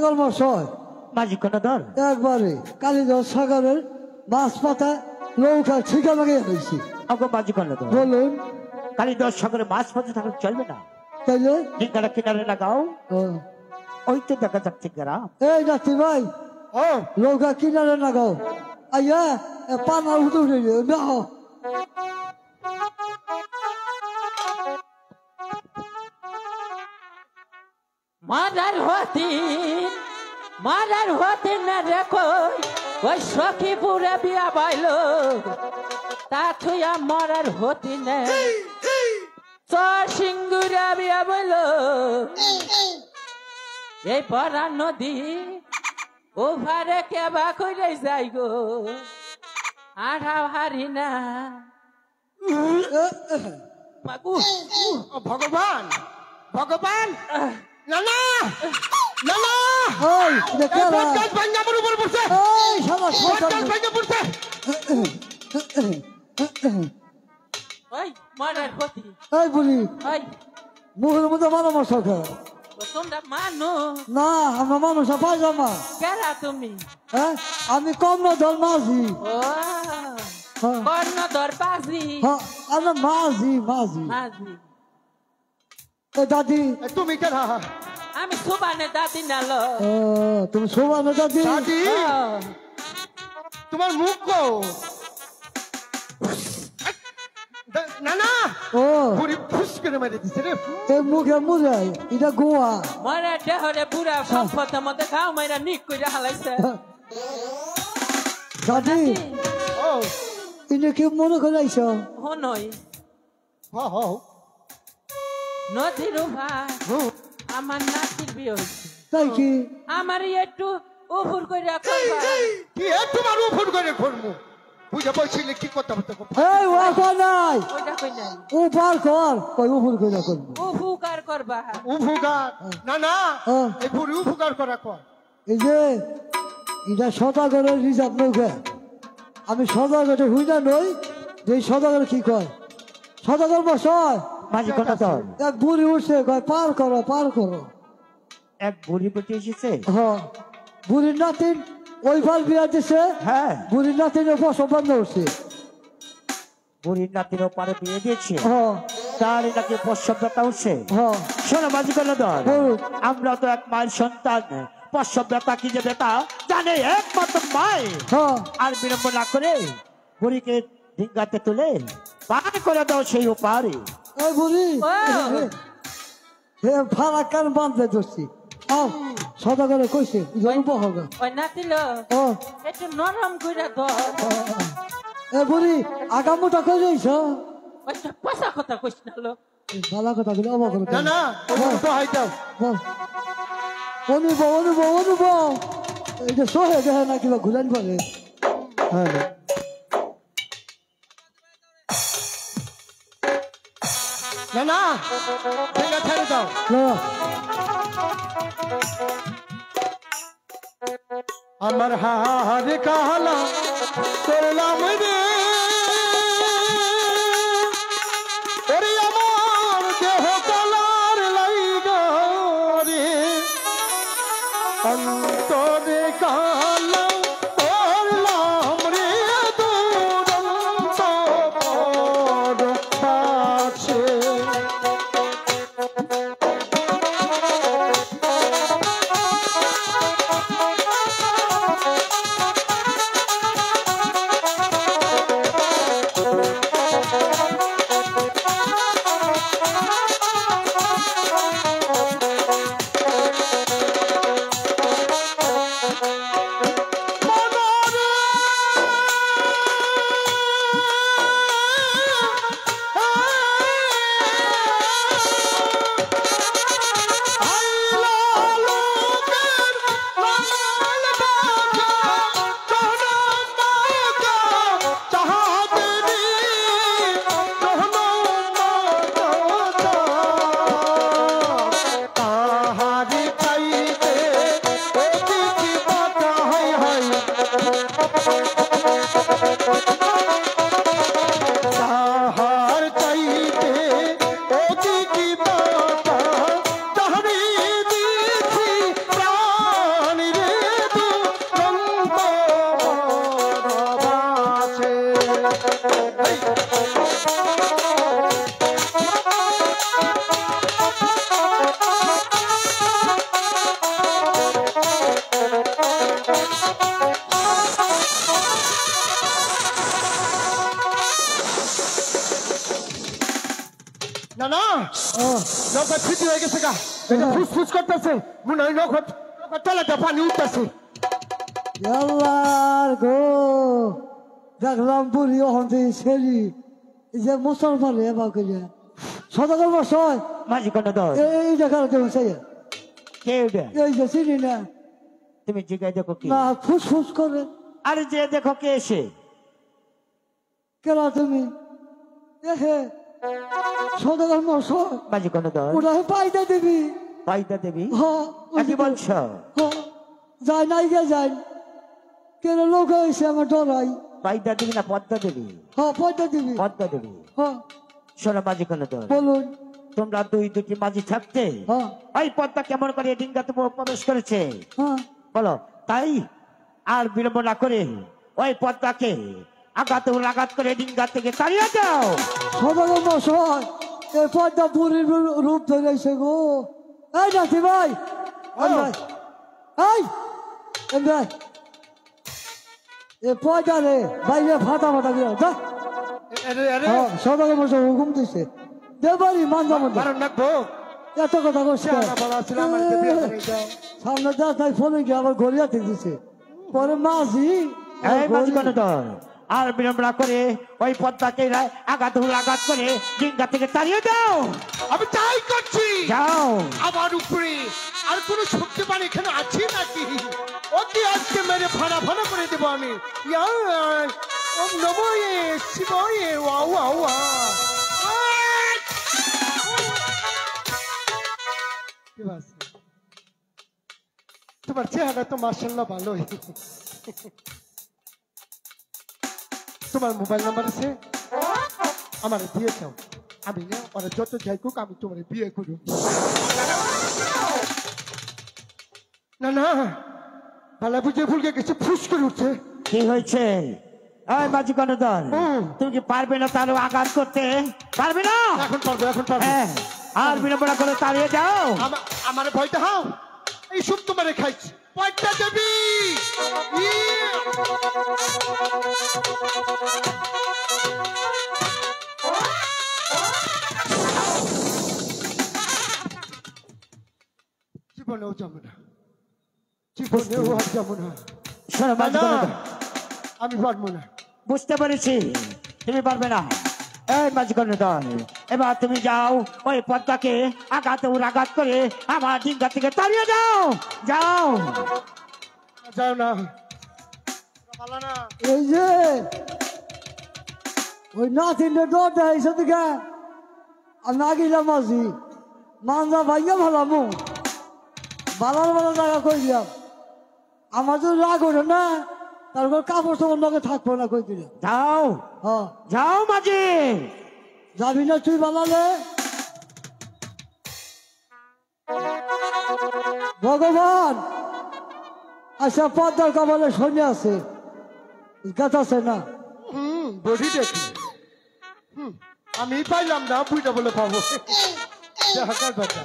সদাগর মশাই মাঝি কর্ণধর একবারে কালীধর সাগরের মাছ পাতা নৌকা ঠিকা লাগিয়ে হয়েছি। ওগো মাঝি কর্ণধর বলুন কালীধর সাগরে মাছ পাতে থাকলে চলবে না, তাইলে ডিঙ্গাটা কিনারে লাগাও। ও, ওই তো দেখা যাচ্ছে গ্রাম। এই নাতি ভাই ও নৌকা কিনারে লাগাও। আইয়া পানা উঠে উঠে না মারার হতে না রেখো ওই সখী পুরে বিয়া বাইলো তা থুয়া মরার হতি না সিঙ্গুরা বিয়া বইলো এই পরা নদী ওভারে কেবা করে যাই গো আড়া হারি না মাগু ভগবান ভগবান না না না না ওই দেখে এই বটগাছ ভাঙা আমার উপর পড়ছে, এই শালা বটগাছ ভাঙা পড়ছে। ওই মরার হতি এই বুড়ি ওই মুখের মধ্যে মানো মশা খা তোমরা মানো না আমরা মানুষ পায়জামা। কেরা তুমি হ্যাঁ আমি কম না ধর মাঝি। ও কর্ণধর বাজি হ্যাঁ আমরা মাঝি মাঝি। বাজি এ দাদি এ তুমি কেন আমি সুবানে দাদি নালো ও তুমি শোভানো দাদি দাদি তোমার মুখ কো না না ও পুরি ফুস করে মেরে দিছে রে। এই মুখে মুখে এটা গোয়া মরা দেহরে বুড়া সম্পদের মধ্যে খাও মাইরা নিক কইরা হালাইছে দাদি ও এটা কি মনে করে আইছ হনই হ হ নদীর ভাই আমার নাতির বিয়ে হয়েছে তাই কি আমার একটু উফুর কইরা করবা কি এ তোমার উপর করে করমু বুঝা বসিলে কি করতে হবে? এই ওয়া নাই ওইটা কই নাই উপার কর কই উপর কইরা করব উফুকার করবা উপকার না না হ্যাঁ। এই পুরি উপকার করা কর। এই যে এটা সদাগরের রিজার্ভ নৌকা আমি সদাগরে হই না নই যে সদাগর কি কয় সদাগর বসয় মাঝি কর্ণধর এক বুড়ি উঠছে কয় পার করো পার করো। এক বুড়ি বেটে এসেছে। হ্যাঁ বুড়ির নাতিন ওই ফাল বিয়া দিছে হ্যাঁ বুড়ির নাতিনের বসব বন্ধ হচ্ছে। বুড়ির নাতিরও পারে বিয়ে দিয়েছে, হ্যাঁ তার নাকি পশ্চাৎ উঠছে। হ্যাঁ শোনো মাঝি কর্ণধর বলুন। আমরা তো এক মায়ের সন্তান, পশ্চাৎ কি যে বেটা জানে একমাত্র মায়। হ্যাঁ আর বিলম্ব না করে বুড়িকে ডিঙ্গাতে তুলে পার করে দাও সেই ওপারে। এই বুড়ি ও। হে ফারা কান বাঁধতে ধরছি আও সদাগরে কইছে জলব হবে ওই নাতিল ও একটু নরম কইরা ধর এ বুড়ি আগামুটা কই রইছ ওইটা পয়সা কথা কইছ না লো ভালো কথা বলে অবাক করে না না তো হাইতাও অনুভব এটা সহে দেহে না কিবা ঘুরান পারে হ্যাঁ না না ঠেঙ্গা ছেড়ে দাও। না আমার হারে কালা করলাম রে ওরে আমার দেহ কালার লাইগা রে অন্তরে কালা করলাম রে দুরন্ত পর পাছে। না না নৌকা ফিটি হয়ে গেছে গা এটা ফুসফুস করতেছে মনে হয় নৌকা তলাতে পানি উঠতেছে আল্লাহর গো দেখলাম বুড়ি অহন্তে সেরি এই যে মুসলমান এবার করে সদাগর বসয় মাঝি কর্ণধর এই দেখার কেমন সেই কে ওটা? এই যে চিনি না তুমি জিজ্ঞাসা দেখো কি না ফুসফুস করে আরে যে দেখো কে এসে কেন তুমি দেখে সদাগর মশয় মাঝি কর্ণধর ওরা পাইদা দিবি পাইতা দেবী হ্যাঁ কি বলছো যায় নাই গে যাই কেন লোক হয়েছে আমার ডরাই পাইতা দেবী না পদ্মা দেবী হ্যাঁ পয়দা দিবি পদ্মা দেবী হ্যাঁ শোনো মাঝি কর্ণধর বলুন তোমরা দুটি মাঝি থাকতে হ্যাঁ ওই পদ্মা কেমন করে ডিঙ্গাতে প্রবেশ করেছে হ্যাঁ বলো তাই আর বিলম্ব না করে ওই পদ্মাকে আঘাত করে ডিঙ্গা থেকে তাড়িয়ে দাও সদাগর মশাই এই পয়দা বুড়ির রূপ ধরেছে গো এই নাতি ভাই এই ভাই এই ভাই এ পয়দা রে বাইরে ফাটা ফাটা দিয়ে যা সদাগর মশাই হুকুম দিছে দেবারি মানজা মধ্যে কারণ রাখবো এত কথা করছে সামনে যা তাই ফোনে গিয়ে আবার গড়িয়াতে দিছে পরে মাঝি এই মাঝি কর্ণধর আর বিলম্ব না করে ওই পদ্মাকে আঘাত করে ডিঙ্গা থেকে তাড়িয়ে দাও আমি তাই করছি যাও আমার উপরে আর কোন শক্তিমান এখানে আছে নাকি ওকে আজকে মেরে ভাড়া ভাড়া করে দেবো আমি ওম নমো শিবায় ওয়া ওয়া ওয়া তোমার চেহারা তো মার্শাল্লাহ ভালোই তোমার মোবাইল নাম্বার আছে আমার দিয়ে চাও আমি না ওরা যত যাই হোক আমি তোমার বিয়ে করব না না ভালো বুঝে ভুলকে গেছে ফুস করে উঠছে কি হয়েছে এই মাঝি কর্ণধর তুমি কি পারবে না তার আঘাত করতে পারবে না এখন পারবো হ্যাঁ আর বিলম্ব না করে তাড়িয়ে যাও আমার ভয়টা হাও এই সব তোমারে খাইছি পয়টা দেবী জীবনেও যাবো না জীবনেও আর যাবো না শোনো মাঝি কর্ণধর আমি পারবো না বুঝতে পেরেছি তুমি পারবে না এই মাঝি কর্ণধর এবার তুমি যাও ওই পদ্মাকে আঘাত করে আমার ডিঙ্গা থেকে তাড়িয়ে দাও যাও যাও না ভালো না এই যে ওই নাতিনটা ডর দেয় সেদিকে আমি আগিলাম মাঝি মানজা ভাইয়া ভালামু বালার বালা জায়গা করে দিলাম আমার যদি রাগ ওঠে না তারপর কাপড় তোমার লগে থাকবো না কই দিলাম যাও হ্যাঁ যাও মাঝি যাবি না তুই বানালে ভগবান আচ্ছা পদ্মার কপালে শনি আছে গাছ আছে না বডি দেখি আমি পাইলাম না বুঝা বলে পাবো দেখার কথা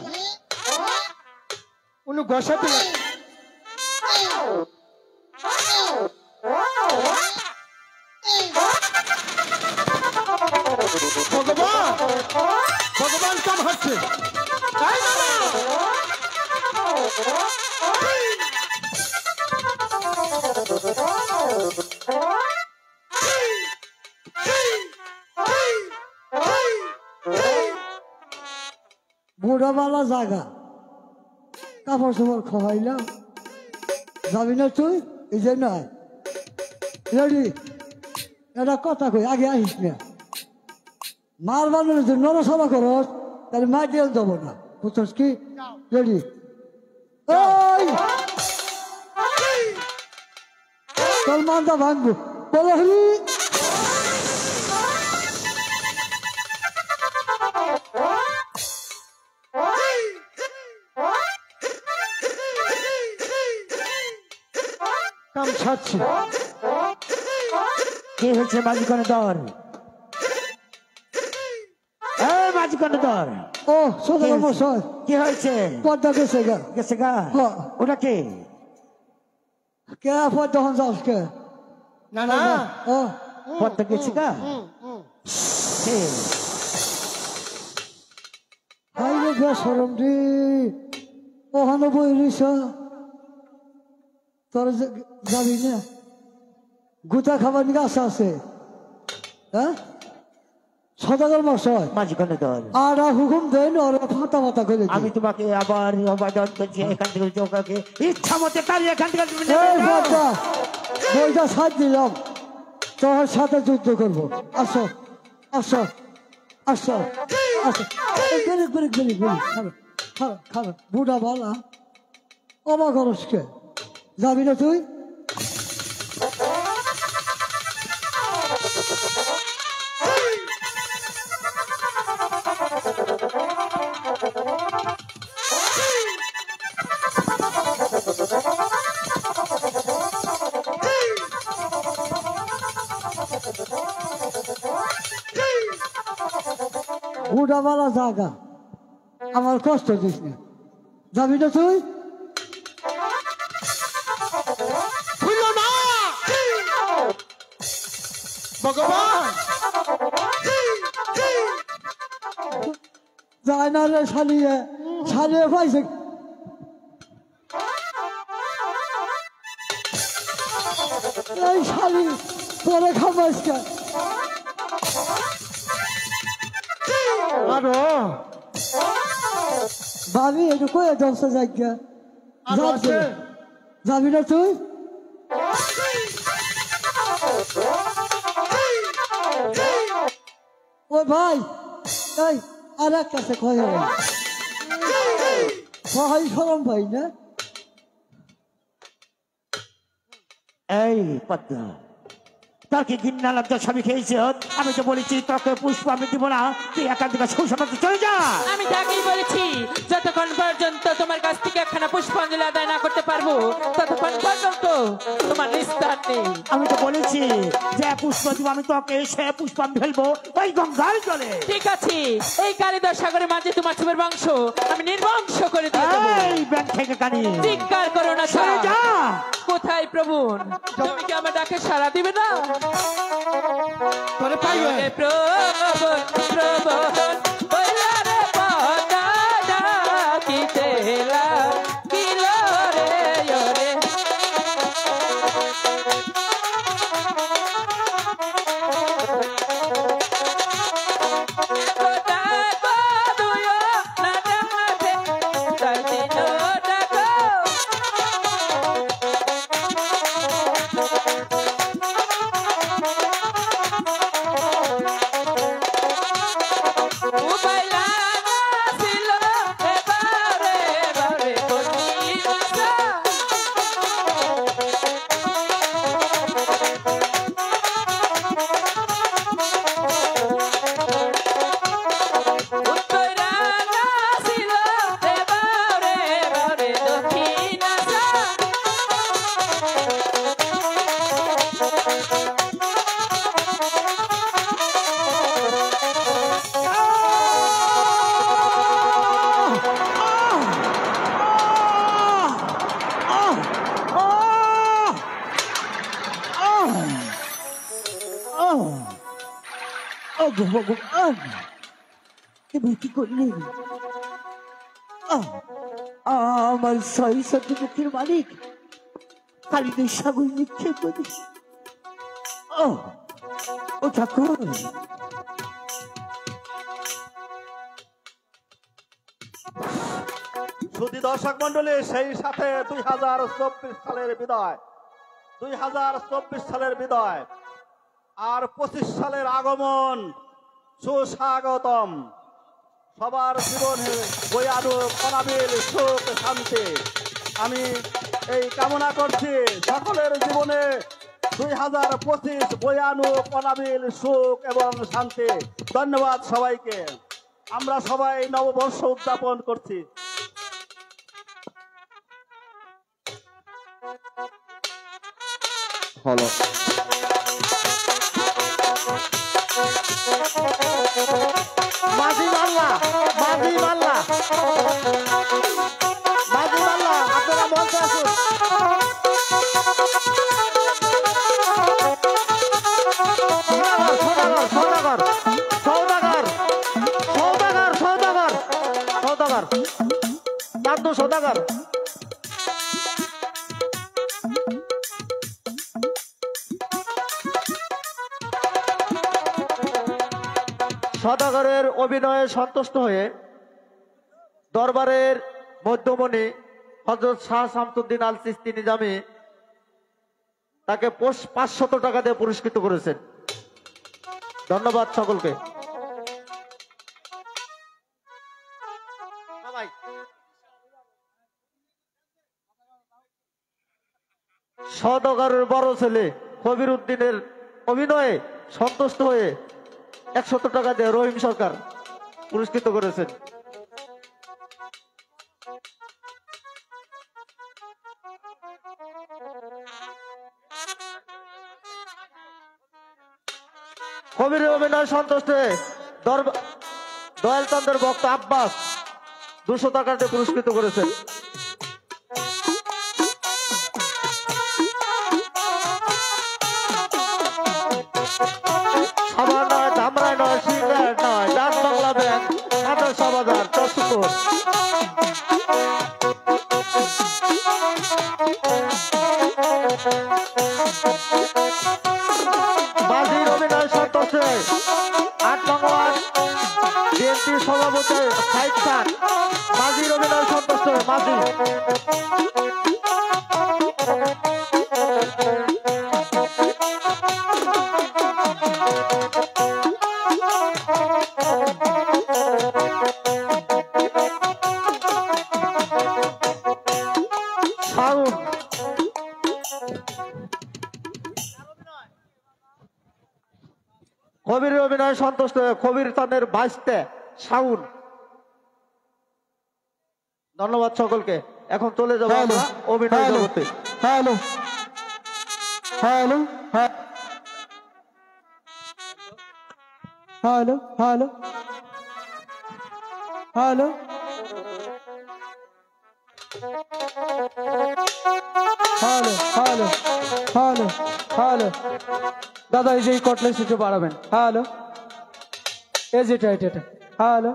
উনি গসাতে ভগবান ভগবান কাম হচ্ছে বুড়াবালা জাগা কাপড় চোপড় খাওয়াইলাম যাবি না তুই এই যে নয় রেডি এটা কথা কই আগে আসিস না মার বানানোর জন্য নড়াচড়া করস তাহলে মার দিয়ে দেবো না বুঝছস কি রেডি ওই তোর মানটা ভাঙবো বলো হরি কাম ছাড়ছি কি হয়েছে মাঝি কর্ণধর এই মাঝি কর্ণধর ও সদর মশাই কি হয়েছে পদ্মা গেছে গা গেছে গা হ্যাঁ। ওটা কে কে পদ্মা হন যাস কে না না ও পদ্মা গেছে গা কে? বেসরম রে ওখানে বই রইছ তোর যাবি না গুতা খাবার নিয়ে আসা আছে হ্যাঁ সদাগর মশাই মাঝখানে দল আর হুকুম দেন ওরা ফাতা ফাতা করে আমি তোমাকে আবার অবাদন করছি এখান থেকে চৌকাকে ইচ্ছা মতে তার এখান থেকে তুমি নেমে এই যাও। বাবা বইটা সাথ দিলাম তোর সাথে যুদ্ধ করবো আসো আসো আসো আসো বেরিক বেরিক বেরিক বেরিক খাবে খাবে খাবে বুড়া বালা অবা খরচকে যাবি না তুই বুড়াওয়ালা জায়গা আমার কষ্ট দিস না যাবি না তুই ছিল না ভগবান যায় না রে শালিয়ে শালিয়ে পাইছে এই শালি তোরে খাবাইছে আরো ভাবি একটু কয়ে দশটা জায়গা আরো আছে যাবি না তুই ওই ভাই এই আর এক কাছে খয়ে সহাই সরম ভাই না এই পদ্মা তাকে ঘৃণা লজ্জা সবই খেয়েছে আমি তো বলেছি তোকে পুষ্প আমি দিব না তুই এখান থেকে সুসমাজে চলে যা আমি তাকেই বলেছি যতক্ষণ পর্যন্ত তোমার কাছ থেকে একখানা পুষ্পাঞ্জলি আদায় না করতে পারবো ততক্ষণ পর্যন্ত তোমার নিস্তার নেই। আমি তো বলেছি যে পুষ্প দিব আমি তোকে সে পুষ্প আমি ফেলবো ওই গঙ্গার জলে ঠিক আছে, এই কালিদাস সাগরের মাঝে তোমার ছেলের বংশ আমি নির্বংশ করে দিয়ে দেবো। এই ব্যাংক থেকে কানি চিৎকার করো না সরে যা কোথায় প্রভু তুমি কি আমার ডাকে সাড়া দিবে না? তোরে পাইবে এ প্রভু প্রভু বইলা রে পদা ডাকিতেলা কিলো রে ওরে কোথায় বদুয়ো না ডাকে ডাকিনো ডাকো উবাইলা ছিল এবারে এবারে কঠিন উত্তরা ছিল এবারে এবারে দক্ষিণ ভগবান এবার কি করলি আমার ছয় শতকের মালিক কালিদের সাগর নিক্ষেপ করিস ও ঠাকুর সুধী দর্শক মন্ডলী সেই সাথে 2024 সালের বিদায় 2024 সালের বিদায় আর 25 সালের আগমন সুস্বাগতম সবার জীবনে বয়ানু অনাবিল সুখ শান্তি আমি এই কামনা করছি সকলের জীবনে 2025 বয়ানু অনাবিল সুখ এবং শান্তি। ধন্যবাদ সবাইকে। আমরা সবাই নববর্ষ উদযাপন করছি। হলো মাঝি মাল্লা মাঝি মাল্লা মাঝি মাল্লা আপনারা মঞ্চে আসুন। সৌদাগর সৌদাগর সৌদাগর সৌদাগর সৌদাগর সদাগর। সদাগরের অভিনয়ে সন্তুষ্ট হয়ে দরবারের মধ্যমণি হযরত শাহ শামসুদ্দিন আল চিশতি নিজামী তাকে 500 টাকা দিয়ে পুরস্কৃত করেছেন। ধন্যবাদ সকলকে। সদাগরের বড় ছেলে কবির উদ্দিনের অভিনয়ে সন্তুষ্ট হয়ে 100 টাকা দিয়ে রহিম সরকার পুরস্কৃত করেছেন। কবির অভিনয় সন্তুষ্ট হয়ে দয়াল চন্দ্রের ভক্ত আব্বাস 200 টাকা দিয়ে পুরস্কৃত করেছেন। সাভার নয়, ধামরাই নয়, সিংড়ার নয়, ডাচ বাংলা ব্যাংক, মাদ্রাসা বাজার, চট্টগ্রাম। মাঝির অভিনয় সন্তুষ্ট 8 নং ওয়ার্ড বিএনপির সভাপতি সাইদ খান মাঝির অভিনয় সন্তুষ্ট মাঝি। কবির অভিনয় সন্তুষ্ট কবির চাঁদের বাইশতে শাউন। ধন্যবাদ সকলকে। এখন চলে যাবো আমরা অভিনয় জগতে। Hello hello hello hello hello hello hello hello hello দাদা এই যে কটলেস একটু বাড়াবেন। হ্যালো এই যে এটা হ্যালো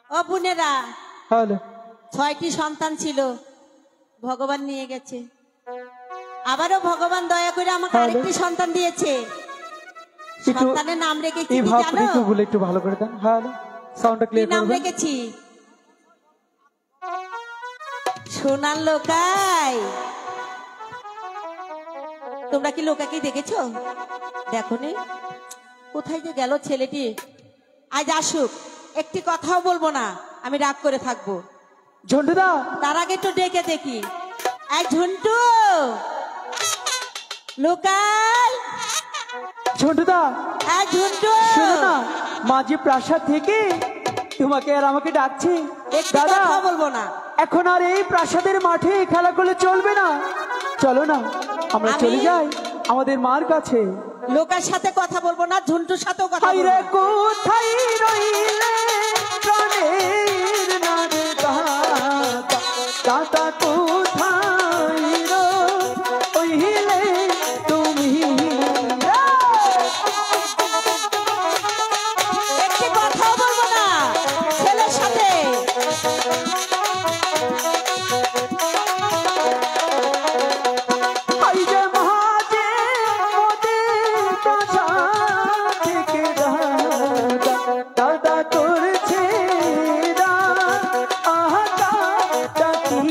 ও বোনেরা, হ্যালো 6টি সন্তান ছিল, ভগবান নিয়ে গেছে। আবারও ভগবান দয়া করে আমাকে আরেকটি সন্তান দিয়েছে। সন্তানের নাম রেখেছি এই কি ভাবটা জানো? একটু বলে একটু ভালো করে দেন। হ্যালো সাউন্ডটা কি ক্লিয়ার নাম করবেন। রেখেছি? সোনার লোকাই। তোমরা কি লোকাকে দেখেছো? দেখোনি? কোথায় যে গেল ছেলেটি? আজ আসুক, একটি কথাও বলবো না, আমি রাগ করে থাকবো। ঝন্টুদা তার আগে একটু ডেকে দেখি। এই ঝুন্টু, লোকাল, ঝন্টুদা এই ঝুন্টু, শোনো না, মাঝি প্রাসাদ থেকে তোমাকে আর আমাকে ডাকছে। একটি দাদা কথা বলবো না। এখন আর এই প্রাসাদের মাঠে খেলা করলে চলবে না, চলো না আমরা আমি- চলে যাই আমাদের মার কাছে। লোকের সাথে কথা বলবো না, ঝুন্টুর সাথেও কথা বলবো হায়রে না। কোথায় রইলে প্রাণের নারে দাদা, দাদা কোথায় রইলে তুমি? একটি কথাও বলবো না ছেলের সাথে। এই যে মাঝে ওদের প্রাসাদ থেকে দাদা, দাদা করছে আহা দাদা কি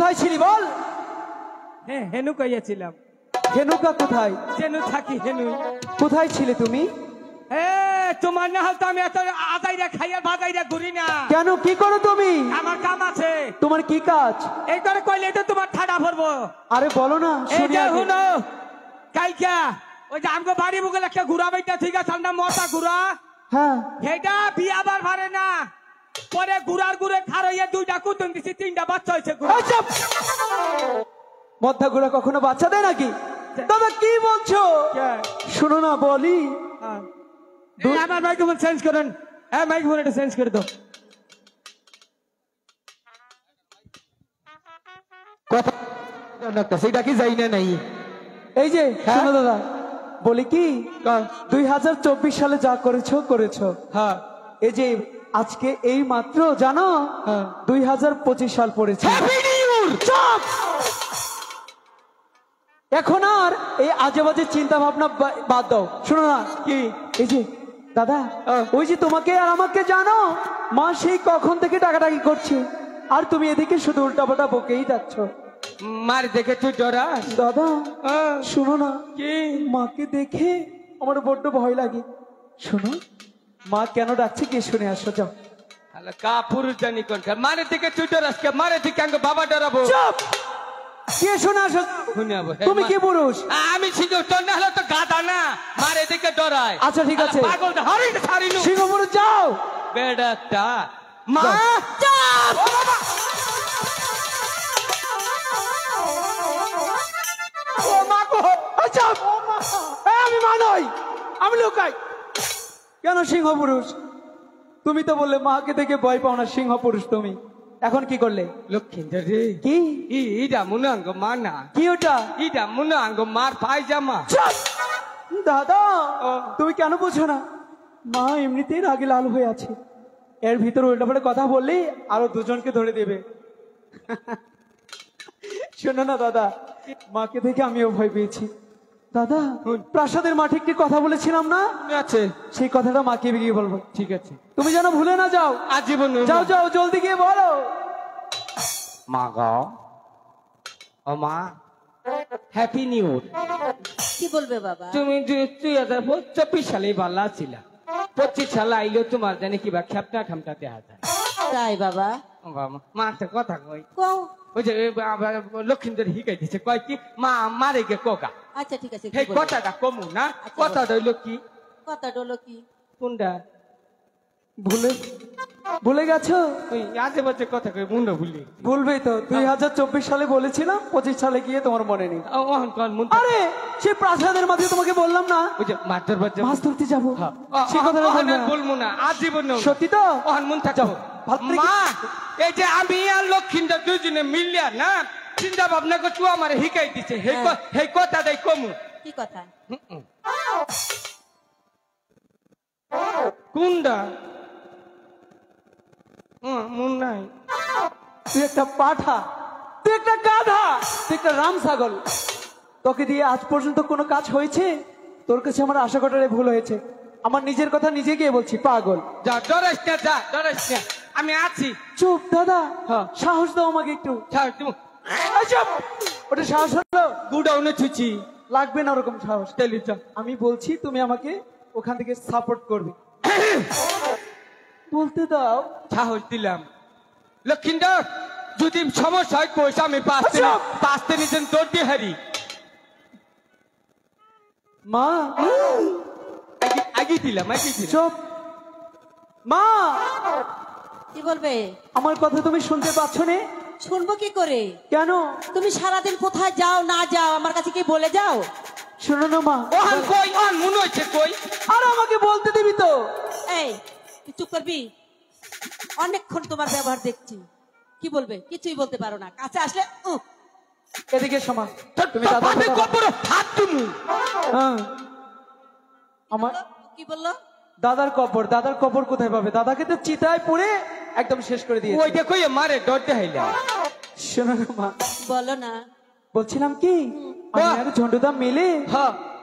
কোথায় ছিলি বল? হ্যাঁ হেনু কইয়াছিলাম। হেনুকা কোথায়? হেনু থাকি হেনু। কোথায় ছিলে তুমি? তোমার না হল তো আমি এত আদাইরা খাইয়া ভাজাইরা ঘুরি না। কেন, কি করো তুমি? আমার কাম আছে। তোমার কি কাজ? এই করে কইলে তো তোমার ঠাডা ভরবো। আরে বলো না, এই শুনি যে আগে। হুনো কালকা ওই যে আমগো বাড়ি বুকে একটা ঘুরা বাইটা ঠিক আছে না মোটা ঘুরা। হ্যাঁ সেটা বিয়াবার ভারে না। পরে ঘুরার ঘুরে খার হইয়া 2টা কুতুন দিছি 3টা বাচ্চা হয়েছে। মধ্যা গুড়া কখনো বাচ্চা দেয় নাকি? দাদা কি বলছো? শুনো না বলি। আমার মাইক্রোফোন চেঞ্জ করেন। হ্যাঁ মাইক্রোফোন এটা চেঞ্জ করে দাও। সেটা কি যাই না নাই। এই যে শোনো দাদা, বলি কি 2024 সালে যা করেছো করেছো। হ্যাঁ এই যে আজকে এই মাত্র জানো 2025 সাল পড়েছে। চুপ! এখন আর এই আজে বাজে চিন্তা ভাবনা বাদ দাও। শোনো না কি, এই যে দাদা ওই যে তোমাকে আর আমাকে জানো মা সেই কখন থেকে ডাকাডাকি করছে, আর তুমি এদিকে শুধু উল্টাপাল্টা বকেই যাচ্ছ। মার দেখে তুই ডরাস? দাদা শোনো না, কি মাকে দেখে আমার বড্ড ভয় লাগে। শোনো মা কেন ডাকছে কি শুনে আসো, যাও। কা পুরুষ জানি কোনটা? মারে দেখে তুই ডরাস কে? মারে দেখে আঙ্গ বাবা ডরাবো। চুপ! কে শুনে আসো? তুমি কি পুরুষ? আমি সিংহ, তোর না হলে তো গাধা না। মারে দেখে ডরায়। আচ্ছা ঠিক আছে, পাগল হারিয়ে ছাড়িনু। সিংহ পুরুষ যাও। বেডাটা মা আমি মানই, আমি লুকাই কেন? সিংহ পুরুষ তুমি তো বললে মাকে দেখে ভয় পাও না, সিংহ পুরুষ তুমি এখন কি করলে? লক্ষ্মীন্দর রে, কি ইটা মনে আঙ্গ মা না। কি ওটা? ইটা মনে আঙ্গ মার পায়জামা। দাদা তুমি কেন বুঝো না? মা এমনিতেই রাগে লাল হয়ে আছে, এর ভিতরে উল্টাপাল্টা কথা বললে আরো দুজনকে ধরে দেবে। শোনো না দাদা, মাকে দেখে আমিও ভয় পেয়েছি। দাদা প্রাসাদের মাঠে একটি কথা বলেছিলাম না, আছে সেই কথাটা মাকে গিয়ে বলবো। ঠিক আছে, তুমি যেন ভুলে না যাও। আজীবন যাও যাও জলদি গিয়ে বলো। মা গো, ও মা, হ্যাপি নিউ ইয়ার। কি বলবে বাবা? তুমি 2024 সালে ভালো ছিলা, 25 সালে আইলো তোমার জানি কিবা খেপটা খামটা দেখা যায়। তাই বাবা? মা একটা কথা কই, কও। ওই যে লক্ষ্মীন্দর হিকাই দিছে, কয় কি মা মারে গে কোকা। আচ্ছা ঠিক আছে, সেই কথাটা কমু না। কথা হইলো কি? কথাটা হলো কি? কোনটা? ভুলে গেছো? ওই আজে বাজে কথা কই মুন্ড ভুলি। ভুলবেই তো, 2024 সালে বলেছিলাম, 25 সালে গিয়ে তোমার মনে নেই। আরে সেই প্রাসাদের মাঝে তোমাকে বললাম না ওই যে মাঠের বাচ্চা মাছ ধরতে যাবো, সেই কথাটা বলবো না আজীবন। সত্যি তো? ওহন মন থাকো মা। এই যে আমি আর লক্ষ্মীন্দর দুজনে মিলিয়া না চিন্তা ভাবনা করছু আমার হিকাই দিছে, সেই কথাটাই কমু। কি কথা? কোনটা? মন নাই। তুই একটা পাঠা, তুই একটা গাধা, তুই একটা রাম ছাগল। তোকে দিয়ে আজ পর্যন্ত কোনো কাজ হয়েছে? তোর কাছে আমার আশা করারে ভুল হয়েছে। আমার নিজের কথা নিজে গিয়ে বলছি, পাগল। যা ডরাস না, যা ডরাস না, আমি আছি। চুপ দাদা, সাহস দাও আমাকে একটু। ওটা সাহস হলো? গুডাউনে ছুচি লাগবে না ওরকম সাহস। আমি বলছি তুমি আমাকে ওখান থেকে সাপোর্ট করবে। বলতে দাও। সাহস দিলাম। লক্ষ্মীন্দর যদি সমস্যা হয় পয়সা আমি পাঁচতে নিচে তোর দিয়ে হারি। মা আগে দিলাম, আগে দিলাম। চুপ। মা কি বলবে? আমার কথা তুমি শুনতে পাচ্ছ না? শুনবো কি করে? কেন? তুমি সারাদিন কোথায় যাও না যাও আমার কাছে কি বলে যাও? শোনো না মা, ওহান কই, ওহান মনে হচ্ছে কই। আর আমাকে বলতে দিবি তো? এই তুই চুপ করবি? অনেকক্ষণ তোমার ব্যবহার দেখছি। কি বলবে? কিছুই বলতে পারো না। কাছে আসলে এদিকে সমা, তুমি হাত তুমি। আমার কি বললো? দাদার কবর। দাদার কবর কোথায় পাবে? দাদাকে তো চিতায় পড়ে একদম শেষ করে দিয়েছে। ওইটা কই মারে ডর দেখাইলাম। শোনো না মা, বলো না। বলছিলাম কি, আমি আর ঝন্টুদা মিলে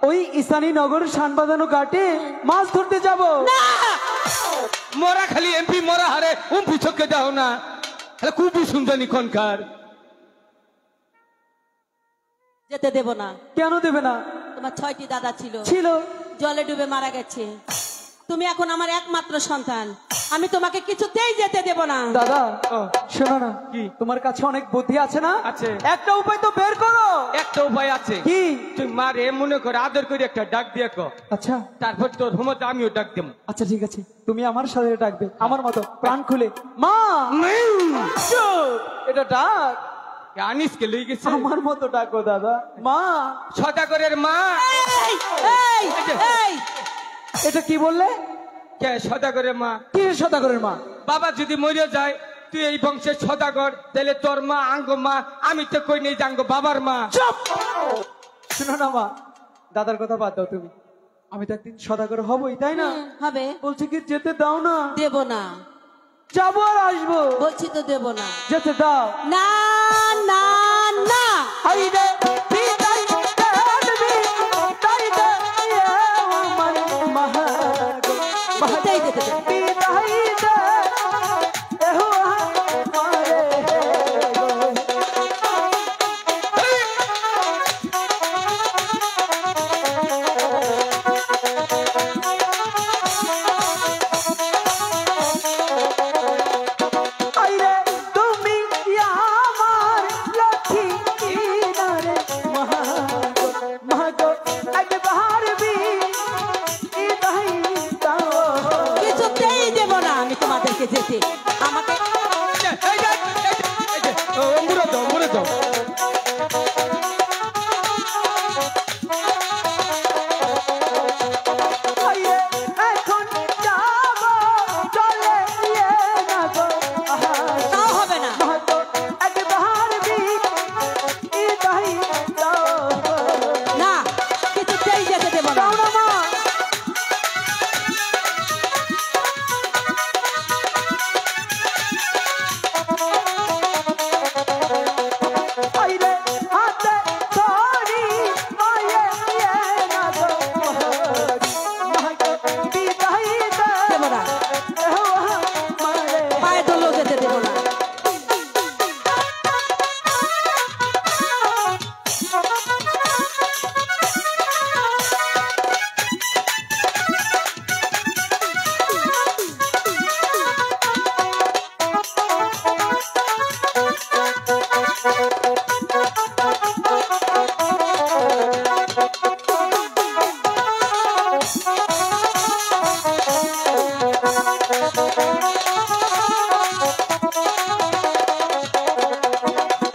ওই ঈশানী নগর শান বাঁধানো ঘাটে মাছ ধরতে যাব। মোরা খালি এমপি মোরা হারে উম পিছকে যাও না, খুবই সুন্দরী খনকার। যেতে দেব না। কেন দেবে না? তোমার 6টি দাদা ছিল, ছিল, জলে ডুবে মারা গেছে। তুমি এখন আমার একমাত্র সন্তান, আমি তোমাকে কিছুতেই যেতে দেব না। দাদা শোনো না, কি তোমার কাছে অনেক বুদ্ধি আছে না? আছে। একটা উপায় তো বের করো। একটা উপায় আছে। কি? তুই মারে মনে করে আদর করে একটা ডাক দিয়ে কো, আচ্ছা তারপর তোর হুমতে আমিও ডাক দেব। আচ্ছা ঠিক আছে, তুমি আমার সাথে ডাকবে আমার মতো প্রাণ খুলে, মা। চুপ, এটা ডাক আনিসকে লই গেছে। আমার মতো ডাকো দাদা, মা। সদাগরের মা। এই, এই, এই, এটা কি বললে? কে সদাগরের মা? কি সদাগরের মা? বাবা যদি মরে যায় তুই এই বংশের সদাগর, তাহলে তোর মা আঙ্গ মা, আমি তো কই নেই জাঙ্গ বাবার মা। চুপ! শোনো না মা, দাদার কথা বাদ দাও তুমি। আমি তো একদিন সদাগর হবই, তাই না? হবে। বলছি কি যেতে দাও না। দেব না। যাবো আর আসবো। বলছি তো দেব না। যেতে দাও না না না। আইরে বিদায় দেবি, তাই দে আমার মহাগো, কোথায় যেতে দেব? বিদায় দে এহো আমারে গো। আইরে তুমি আমার লক্ষ্মী ইনারে মহাগো, মহাগো একবার বিদায় দাও। কিছুতেই দেব না আমি তোমাদেরকে যেতে। আমাকে মুড়ে দাও, মুড়ে দাও। আইরে এখন যাবো চলে ইয়ে না গো, তাও হবে না। মহাগো একবার বিদায় দাও। না, কিছুতেই যেতে দেব না। দাও না মা। আইরে হাতে ধরি আয়ে ইয়ে না গো, মহাগো বিদায় দাও। দেব না, এহো আমারে পায়ে ধরলেও যেতে দেব না।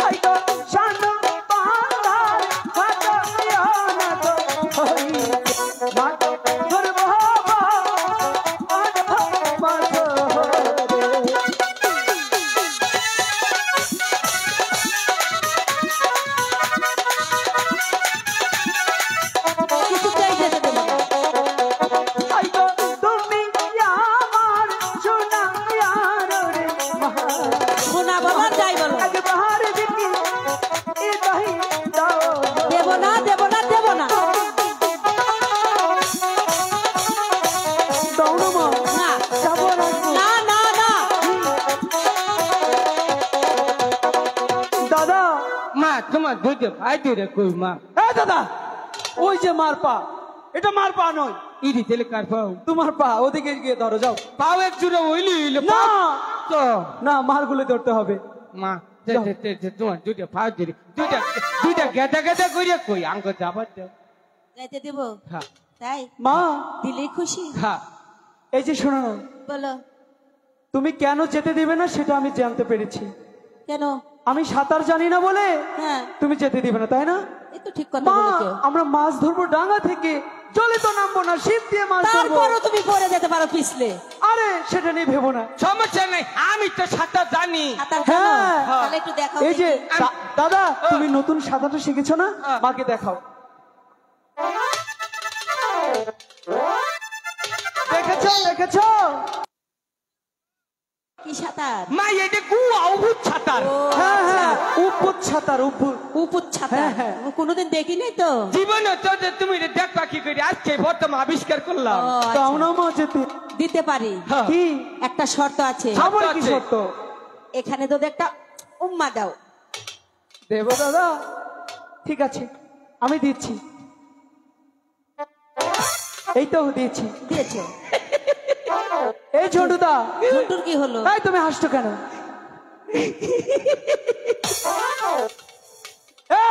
আইগো শানু পান্দার হাতে ইয়া না গো, হই মাগো ধরবো মাগো রে। কিছুতেই যেতে দেব না। আইগো তুমি আমার সোনা ইয়ার রে, মহাগো শোনা বলো আর যাই বলো, একবার দিবি ইদাই দাও। দেব না, দেব না, দেব না। দাও না মা, না, যাবো আর আসবো। না, না, না। দাদা, মা তোমার দুইটা ভাই দুইটা কই মা? এ দাদা, ওই যে মার পা, এটা মার পা নয়, ইডি তেলে কার পাও? তোমার পা, ওদিকে গিয়ে ধরো যাও। পাও এক জুড়ে হইলি হইলে না তো না, মার গুলো ধরতে হবে। মা তোমার দুইটা ভাই দুইটা দুইটা দুইটা গেদা গেদা কইরে কই আঙ্গ যাবার দাও। যেতে দেব? হ্যাঁ তাই মা, দিলেই খুশি। হ্যাঁ। এই যে শোনো না, বলো তুমি কেন যেতে দিবে না সেটা আমি জানতে পেরেছি। কেন? আমি সাঁতার জানি না বলে হ্যাঁ, তুমি যেতে দিবে না, তাই না? এই তো ঠিক কথা মা, বলেছো। আমরা মাছ ধরবো ডাঙা থেকে, জলে তো নামবো না, ছিপ দিয়ে মাছ ধরবো। তারপরও তুমি পড়ে যেতে পারো পিছলে। আরে সেটা নিয়ে ভেবো না। সমস্যা নেই, আমি তো সাঁতার জানি। সাঁতার জানো? হ্যাঁ। তাহলে একটু দেখাও এই যে দেখি। দাদা, তুমি নতুন সাঁতারটা শিখেছো না, মাকে দেখাও। দেখেছো দেখেছো? কি সাঁতার? মা এটা গুয়া উভুত সাঁতার। ও হ্যাঁ আচ্ছা, হ্যাঁ, উপুত সাঁতার, উপুত। উপুত সাঁতার। হ্যাঁ, হ্যাঁ। ও কোনোদিন দেখিনি তো। জীবনে তো যে তুমি এটা দেখবা কি করে, আজকে বর্তমান আবিষ্কার করলাম। ও, আচ্ছা। তাও না মা যেতে। দিতে পারি, হ্যাঁ। কি একটা শর্ত আছে। আমার কি আছে। শর্ত? এখানে তো একটা উম্মা দাও। দেব দাদা, ঠিক আছে, আমি দিচ্ছি, এই তো দিয়েছি। দিয়েছো? এই ঝন্টুদা, ঝন্টুর কি হলো? এই তুমি হাসছো কেন?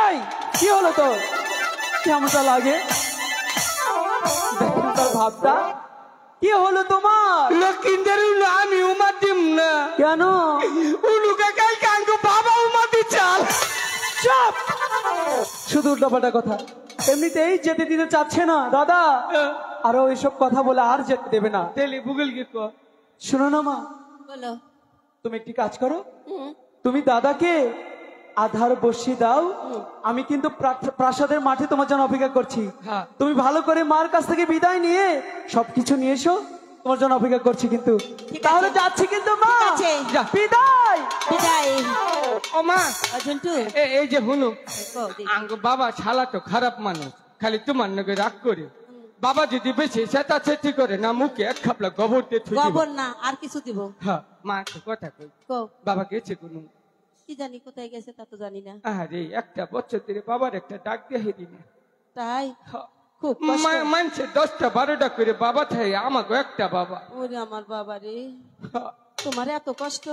এই কি হলো তো? কেমনটা লাগে দেখেন তোর ভাবটা? কি হলো তোমার? লক্ষিন্দের আমি উমা দিম না। কেন? উলুকে কাই কাঙ্গু বাবা উমা দিচাল। চুপ! শুধু উল্টাপাল্টা কথা। এমনিতেই যেতে দিতে চাচ্ছে না দাদা, আরো এইসব কথা বলে আর যেতে দেবে না। তেলি ভূগোল কি কো? শোনো না মা, বলো। তুমি একটি কাজ করো, তুমি দাদাকে আধার বসিয়ে দাও, আমি কিন্তু প্রাসাদের মাঠে তোমার জন্য অপেক্ষা করছি। হ্যাঁ। তুমি ভালো করে মার কাছ থেকে বিদায় নিয়ে সবকিছু নিয়ে এসো, তোমার জন্য অপেক্ষা করছি। কিন্তু ঠিক আছে। তাহলে যাচ্ছি কিন্তু মা, ঠিক আছে। যা। বিদায়। বিদায়। ও মা, ঝন্টু, এই যে হুনু, কও দেখি। আঙ্গ বাবা শালা তো খারাপ মানুষ, খালি তোমার নাকি রাগ করে। বাবা যদি বেশি সেটা চেষ্টি করে না, মুখে এক খাপলা গোবর দিয়ে থুই দিব। গোবর না, আর কিছু দিব? হ্যাঁ, মা একটা কথা কই, কও। বাবা গেছে কোনো? কি জানি কোথায় গেছে, তা তো জানি না। আরে একটা বছর ধরে বাবার একটা ডাক দিয়ে দিই না। তাই? খুব কষ্ট। মানছে 10টা 12টা করে বাবা থাকে, আমাকে একটা বাবা। ওরে আমার বাবা রে, তোমার এত কষ্ট,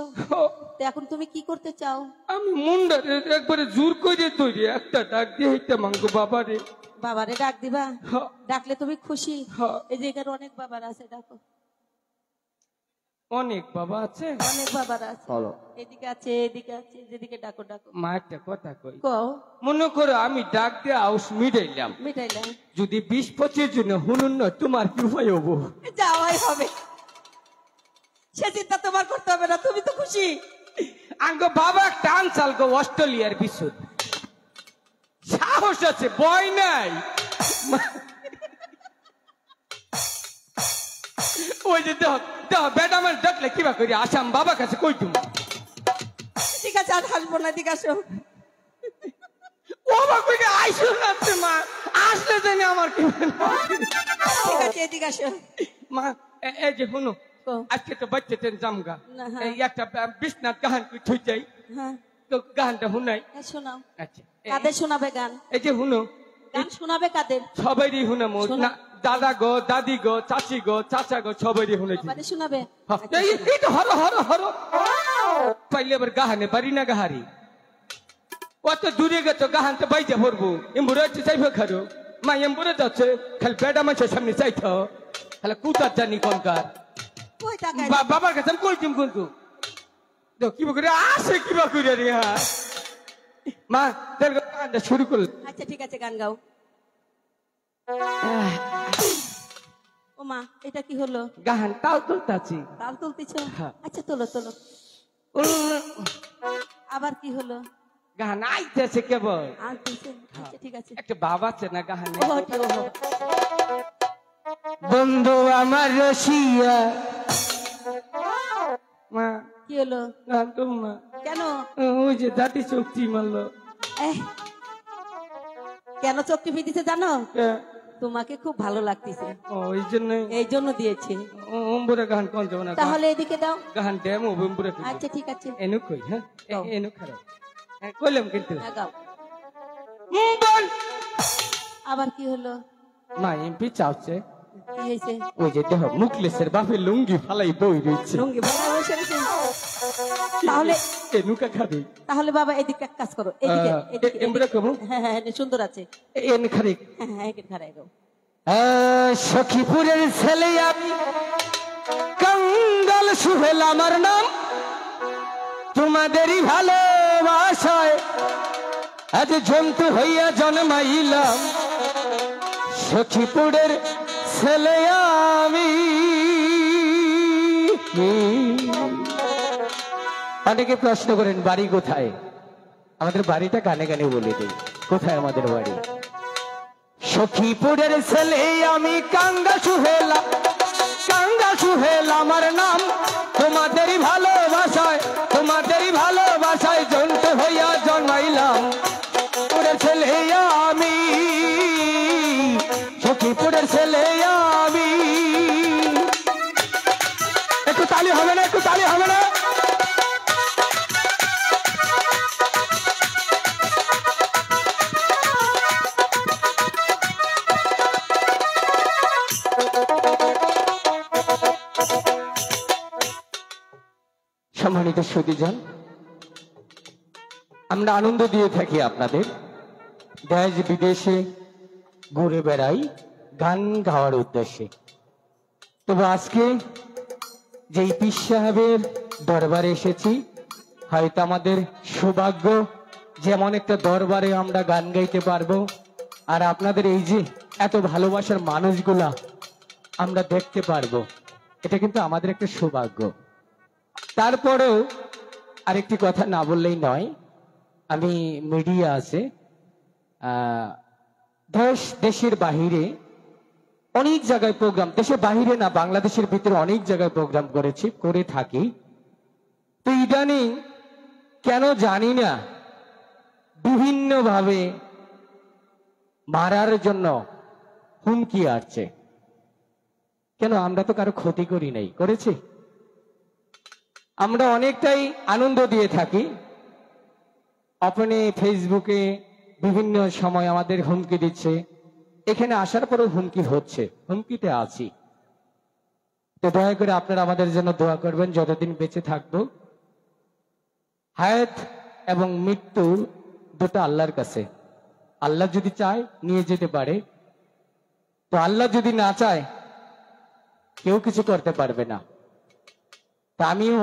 তো এখন তুমি কি করতে চাও? আমি মুন্ডারে একবারে জোর করে তৈরি একটা ডাক দিয়ে হইতে মাঙ্গো বাবা রে। বাবারে ডাক দিবা? হ্যাঁ। ডাকলে তুমি খুশি? হ্যাঁ। এই যে এখানে অনেক বাবার আছে, ডাকো। অনেক বাবা আছে, অনেক বাবার আছে, এদিকে আছে, এদিকে আছে, যেদিকে ডাকো ডাকো। মা একটা কথা কই, কও। মনে করো আমি ডাক দিয়ে আউস মিটাইলাম, মিটাইলাম, যদি 20-25 জন হুনুন না, তোমার কি উপায় হবো? যাওয়াই হবে, সে চিন্তা তোমার করতে হবে না, তুমি তো খুশি। আঙ্গো বাবা একটা আনসাল গো অস্ট্রেলিয়ার বিশুদ, সাহস আছে, ভয় নাই। ওই যে দেখ দেখ বেটা আমার ডাকলে কিবা করি আসাম বাবা কাছে কই তুমি? ঠিক আছে, আর হাসবো না, ঠিক আছে। ও বাবা কই আইসো না মা, আসলে জানি আমার কি। ঠিক আছে, এদিকে আসো। মা এই যে শুনো, কও। আজকে তো বাচ্চাদের জামগা, না, হ্যাঁ। এই একটা বিছনাথ গান কই থই যাই, হ্যাঁ, তো গানটা শুনাই। শোনাও। আচ্ছা কাদের শোনাবে গান? এই যে শুনো, গান শোনাবে কাদের? সবাইরই শুনামো না, দাদা গো, দাদি গো, চাচি গো, চাচা গো, সবাইরই শুনেছি। বাবারে শোনাবে? এই তো হর হর হর পাইলে আবার গাহানে পারি না গাহারি, অত দূরে গেছো গাহান তো বাইজা পড়বো, এমবুরে হচ্ছে চাইবে খারো, মা এমবুরে যাচ্ছে খালি বেড়া মানুষের সামনে চাইছ, খালি কুতার জানি কনকার। কই টাকা? বাবার কাছে আমি কই দিম কিন্তু কিবা করে আসে, কিবা করে রে। হ্যাঁ মা, গানটা শুরু করল। আচ্ছা ঠিক আছে, গান গাও। ও মা, এটা কি হলো? গাহান তাও তুলতাছি। তাল তুলতেছ? হ্যাঁ। আচ্ছা তোলো তোলো। আবার কি হলো? গাহান আইতেছে কেবল। আনতেছে? আচ্ছা ঠিক আছে। একটা বাবা আছে না গাহানে, ওহো, ঠিক, ওহো। বন্ধু আমার রসিয়া। মা কি হলো? গান তো মা, কেন? ওই যে দাঁতি চোখটি মারলো। এহ, কেন চোখ টিপে দিতে জানো? এ, তোমাকে খুব ভালো লাগতেছে, ওই জন্য এই জন্য দিয়েছে। অম্বুরে গান কোন যাবো না, তাহলে এদিকে দাও। গান ড্যাম অম্বুরে। আচ্ছা ঠিক আছে, এনু কই, হ্যাঁ গাও। এনু খারাপ কইলাম কিন্তু। হ্যাঁ, গাও। বল আবার কি হলো? মা এমপি চাচ্ছে, কি হয়েছে? ওই যে দেহ মুখলেসের বাপের লুঙ্গি ফালাই বই রয়েছে, লুঙ্গি ভাড়া বসে রয়েছে। তাহলে এনুকা খাবি। তাহলে বাবা এদিকে এক কাজ করো, এদিকে এদিকে, এমবুরে কমু, হ্যাঁ হ্যাঁ হ্যাঁ, সুন্দর আছে। এন খারি। হ্যাঁ হ্যাঁ, এদিকে খাড়াই দাও। সখীপুরের ছেলে আমি, কাঙ্গাল সুহেল আমার নাম, তোমাদেরই ভালোবাসায় আজ জন্তু হইয়া জন্মাইলাম, সখীপুরের ছেলে আমি। অনেকে প্রশ্ন করেন বাড়ি কোথায়, আমাদের বাড়িটা গানে গানে বলে দিই কোথায় আমাদের বাড়ি। সখীপুরের ছেলে আমি, কাঙ্গা সুহেল আমার নাম, তোমাদেরই ভালোবাসায় জন্তু হইয়া জন্মাইলাম, পুরের ছেলে আমি, সখীপুরের ছেলে আমি। একটু তালি হবে না, একটু তালি হবে না? সম্মানিত সুধীজন, আমরা আনন্দ দিয়ে থাকি আপনাদের, দেশ বিদেশে ঘুরে বেড়াই গান গাওয়ার উদ্দেশ্যে। তবে আজকে যেই পীর সাহেবের দরবারে এসেছি, হয়তো আমাদের সৌভাগ্য যেমন একটা দরবারে আমরা গান গাইতে পারবো, আর আপনাদের এই যে এত ভালোবাসার মানুষগুলা আমরা দেখতে পারবো, এটা কিন্তু আমাদের একটা সৌভাগ্য। তারপরেও আরেকটি কথা না বললেই নয়, আমি মিডিয়া আছে দেশের বাহিরে অনেক জায়গায় প্রোগ্রাম, দেশের বাহিরে না বাংলাদেশের ভিতরে অনেক জায়গায় প্রোগ্রাম করেছি, করে থাকি। তো ইদানিং কেন জানি না বিভিন্ন ভাবে মারার জন্য হুমকি আসছে। কেন? আমরা তো কারো ক্ষতি করি নাই, করেছি? আমরা অনেকটাই আনন্দ দিয়ে থাকি। আপনি ফেসবুকে বিভিন্ন সময় আমাদের হুমকি দিচ্ছে, এখানে আসার পরেও হুমকি হচ্ছে, হুমকিতে আছি। তো দয়া করে আপনারা আমাদের জন্য দোয়া করবেন, যতদিন বেঁচে থাকবো। হায়াত এবং মৃত্যু দুটো আল্লাহর কাছে, আল্লাহ যদি চায় নিয়ে যেতে পারে, তো আল্লাহ যদি না চায় কেউ কিছু করতে পারবে না। তা আমিও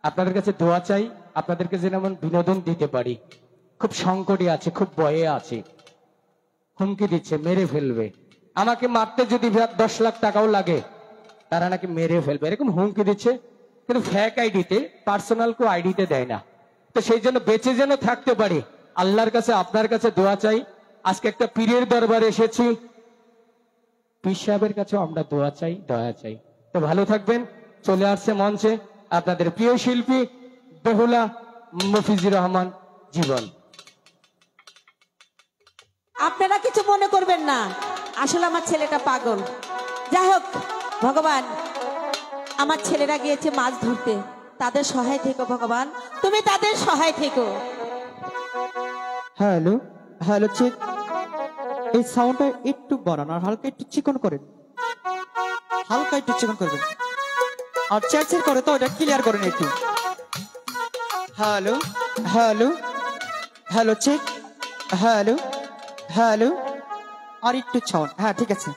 আপনাদের কাছে দোয়া চাই, আপনাদেরকে যেন এমন বিনোদন দিতে পারি। খুব সংকটে আছে, খুব ভয়ে আছে, হুমকি দিচ্ছে মেরে ফেলবে, আমাকে মারতে যদি 10 লাখ টাকাও লাগে তারা নাকি মেরে ফেলবে, এরকম হুমকি দিচ্ছে। কিন্তু ফ্যাক আইডিতে, পার্সোনাল কো আইডিতে দেয় না। তো সেই জন্য বেঁচে যেন থাকতে পারি, আল্লাহর কাছে আপনার কাছে দোয়া চাই। আজকে একটা পীরের দরবারে এসেছি, পীর সাহেবের কাছেও আমরা দোয়া চাই, দয়া চাই। তো ভালো থাকবেন। চলে আসছে মঞ্চে আপনাদের প্রিয় শিল্পী বেহুলা মফিজুর রহমান জীবন। আপনারা কিছু মনে করবেন না, আসলে আমার ছেলেটা পাগল। যাই হোক, ভগবান, আমার ছেলেরা গিয়েছে মাছ ধরতে, তাদের সহায় থেকো ভগবান, তুমি তাদের সহায় থেকো। Hello hello, check. এই সাউন্ডটা একটু বাড়ান আর হালকা একটু চিকন করেন, হালকা একটু চিকন করবেন। আর চেক করে তো এটা ক্লিয়ার করেন একটু। Hello hello hello, check. Hello hello, আর একটু ছাউন। হ্যাঁ ঠিক আছে।